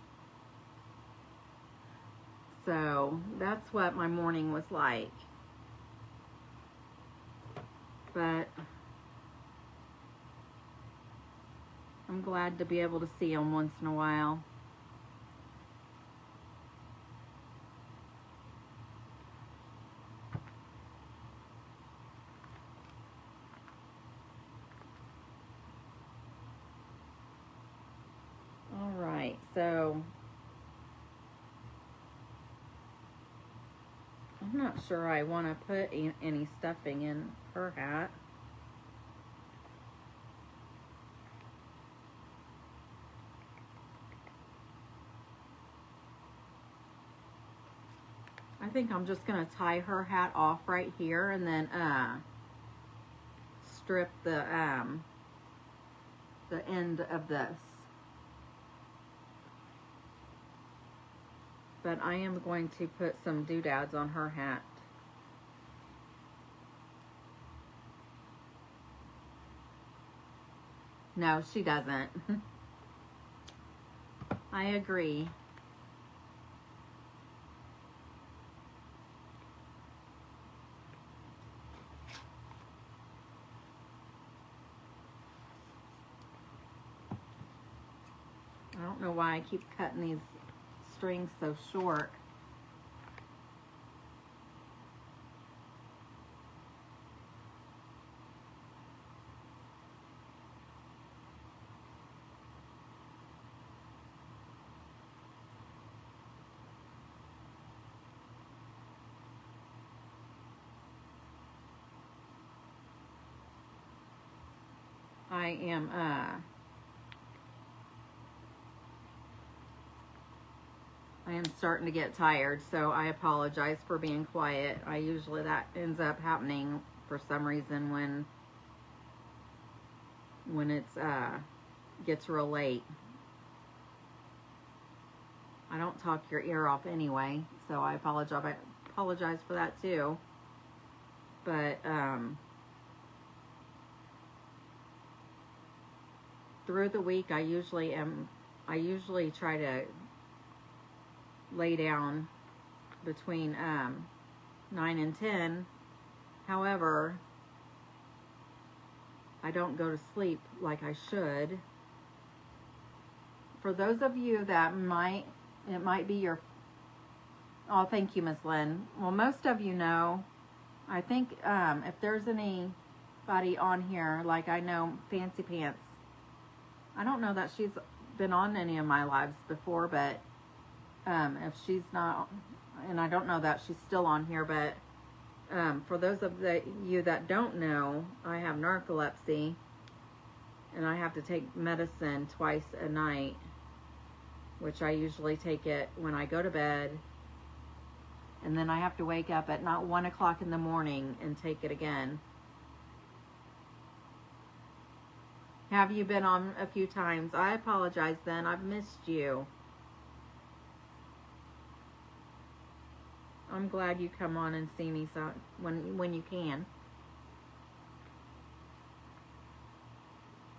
So that's what my morning was like. But I'm glad to be able to see them once in a while. So I'm not sure I want to put any stuffing in her hat. I think I'm just going to tie her hat off right here and then strip the end of this. But I am going to put some doodads on her hat. No, she doesn't. I agree. I don't know why I keep cutting these strings so short. I am starting to get tired, so I apologize for being quiet. That ends up happening for some reason when it's gets real late. I don't talk your ear off anyway, so I apologize for that too. But through the week, I usually try to lay down between 9 and 10. However, I don't go to sleep like I should. For those of you that it might be your, oh, thank you, Miss Lynn. Well, most of you know, I think if there's anybody on here, like I know Fancy Pants, I don't know that she's been on any of my lives before, but if she's not, and I don't know that she's still on here, but for those of you that don't know, I have narcolepsy, and I have to take medicine twice a night, which I usually take it when I go to bed, and then I have to wake up at not 1 o'clock in the morning and take it again. Have you been on a few times? I apologize then. I've missed you. I'm glad you come on and see me so when you can.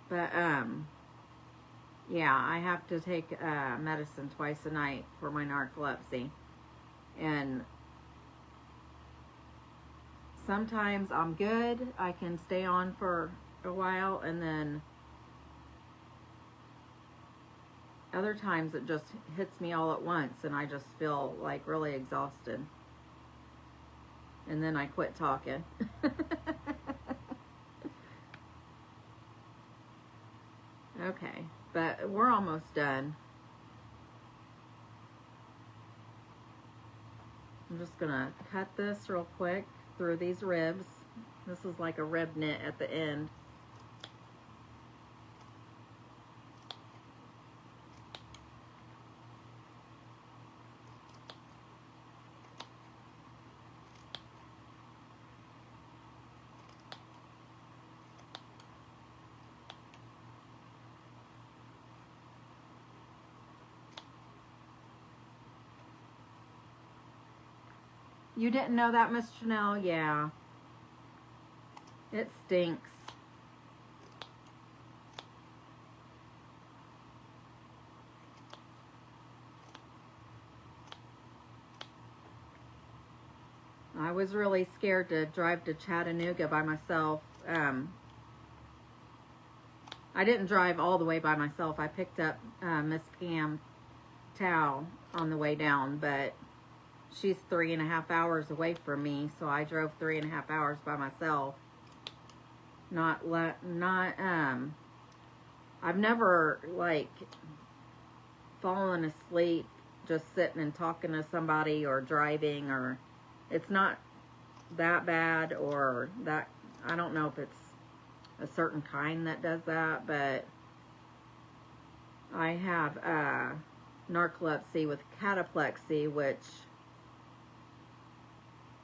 But yeah, I have to take medicine twice a night for my narcolepsy, and sometimes I'm good. I can stay on for a while, and then other times it just hits me all at once, and I just feel like really exhausted. And then I quit talking. Okay, but we're almost done. I'm just gonna cut this real quick through these ribs. This is like a rib knit at the end. You didn't know that, Miss Chanel? Yeah. It stinks. I was really scared to drive to Chattanooga by myself. I didn't drive all the way by myself. I picked up Miss Pam Tao on the way down, but she's 3.5 hours away from me, so I drove 3.5 hours by myself. I've never like fallen asleep just sitting and talking to somebody or driving, or it's not that bad, or that, I don't know if it's a certain kind that does that, but I have narcolepsy with cataplexy, which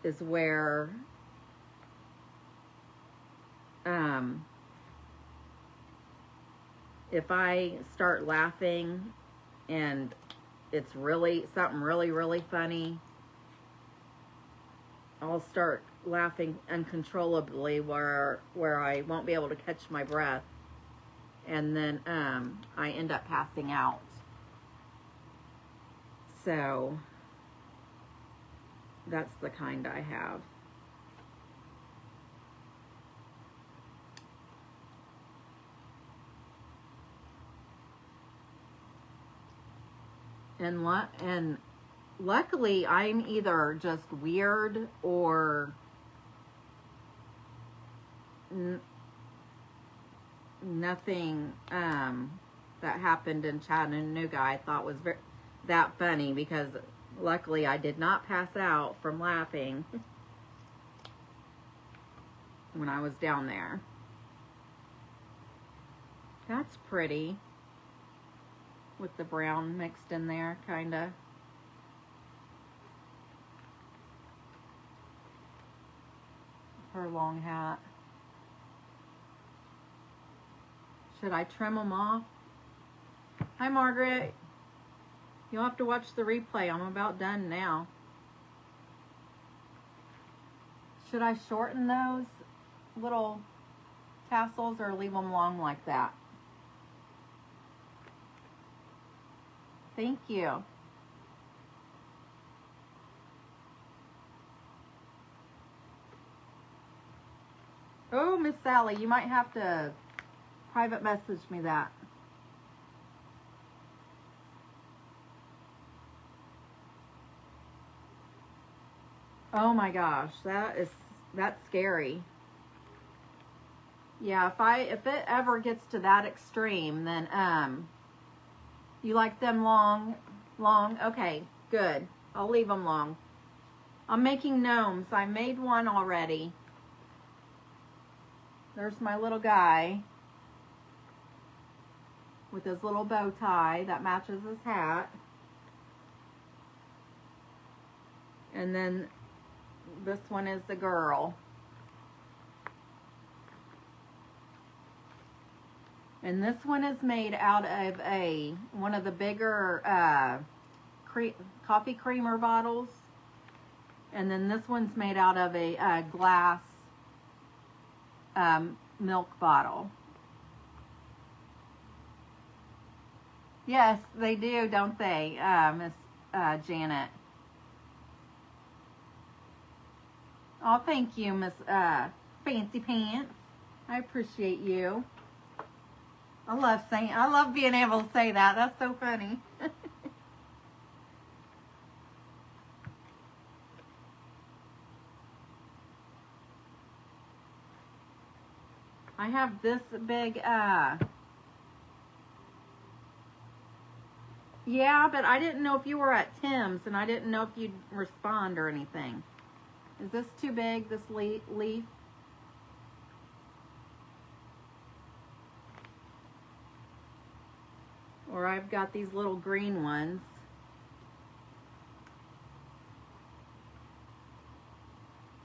is where if I start laughing and it's really something really funny, I'll start laughing uncontrollably where I won't be able to catch my breath, and then I end up passing out. So that's the kind I have. And luckily, I'm either just weird or nothing that happened in Chattanooga I thought was that funny, because luckily I did not pass out from laughing when I was down there. That's pretty. With the brown mixed in there, kinda. Her long hat. Should I trim them off? Hi, Margaret. You'll have to watch the replay. I'm about done now. Should I shorten those little tassels or leave them long like that? Thank you. Oh, Miss Sally, you might have to private message me that. Oh my gosh, that's scary. Yeah, if it ever gets to that extreme, then you like them long? Okay, good. I'll leave them long. I'm making gnomes. I made one already. There's my little guy with his little bow tie that matches his hat. And then this one is the girl. And this one is made out of one of the bigger coffee creamer bottles. And then this one's made out of a glass milk bottle. Yes, they do, don't they, Miss Janet? Oh, thank you, Miss Fancy Pants. I appreciate you. I love being able to say that. That's so funny. I have this big, yeah, but I didn't know if you were at Tim's, and I didn't know if you'd respond or anything. Is this too big, this leaf? Or I've got these little green ones.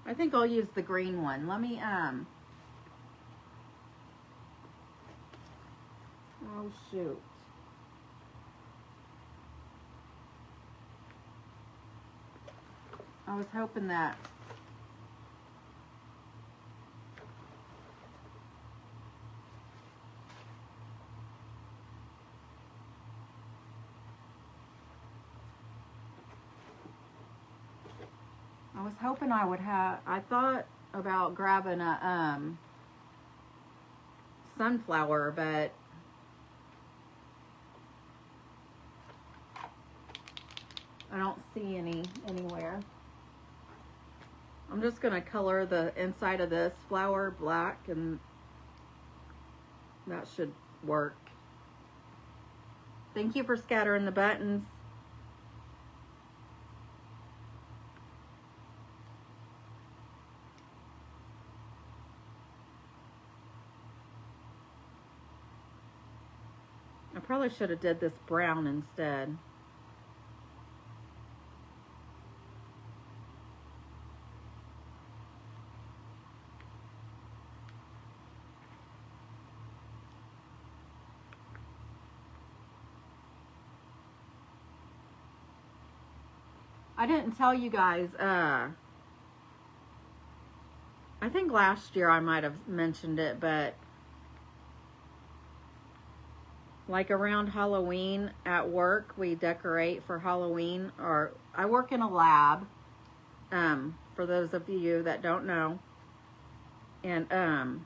I think I'll use the green one. Let me, oh shoot. I was hoping that I would have, I thought about grabbing a sunflower, but I don't see any anywhere. I'm just going to color the inside of this flower black, and that should work. Thank you for scattering the buttons. I probably should have did this brown instead. I didn't tell you guys, I think last year I might have mentioned it, but like around Halloween at work, we decorate for Halloween, or I work in a lab, for those of you that don't know. And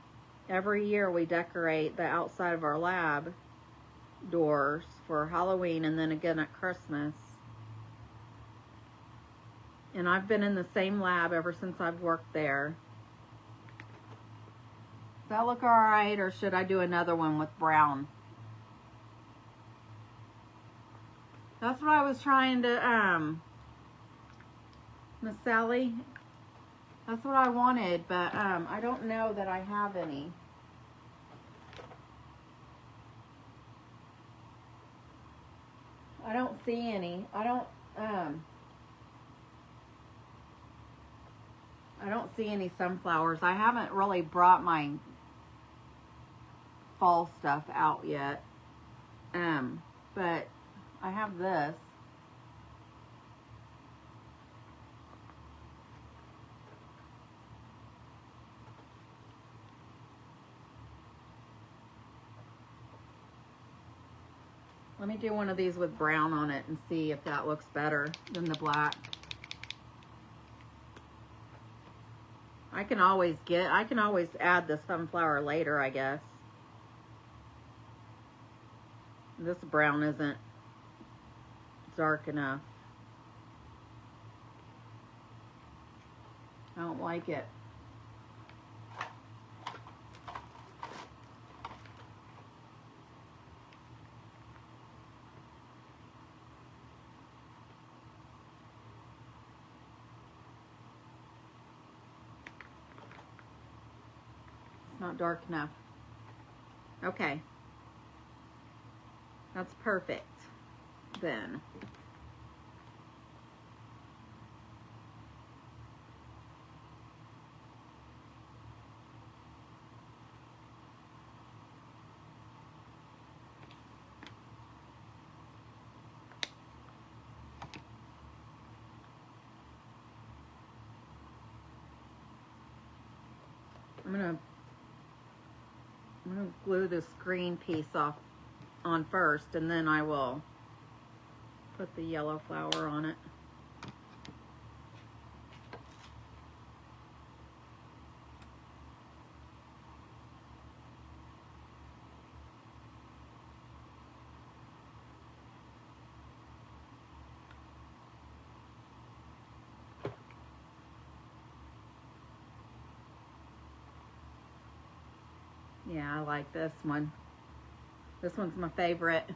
every year we decorate the outside of our lab doors for Halloween and then again at Christmas. And I've been in the same lab ever since I've worked there. Does that look all right, or should I do another one with brown? That's what I was trying to, Miss Sally. That's what I wanted, but I don't know that I have any. I don't see any. I don't see any sunflowers. I haven't really brought my fall stuff out yet. But I have this. Let me do one of these with brown on it and see if that looks better than the black. I can always add the sunflower later, I guess. This brown isn't dark enough. I don't like it. It's not dark enough. Okay. That's perfect then. I'm gonna glue this green piece on first, and then I will put the yellow flower on it. Yeah, I like this one. This one's my favorite.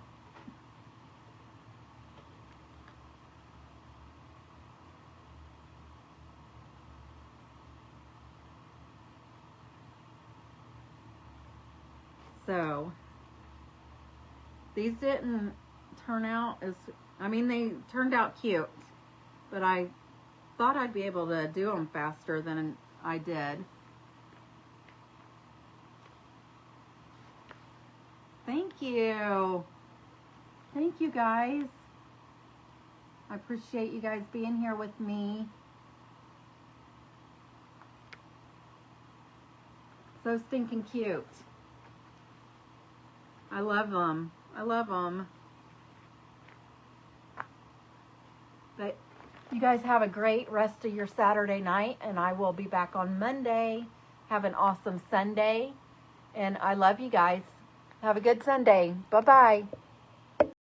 So, these didn't turn out as, I mean, they turned out cute, but I thought I'd be able to do them faster than I did. Thank you. Thank you, guys. I appreciate you guys being here with me. So stinking cute. I love them. I love them. But you guys have a great rest of your Saturday night, and I will be back on Monday. Have an awesome Sunday, and I love you guys. Have a good Sunday. Bye-bye.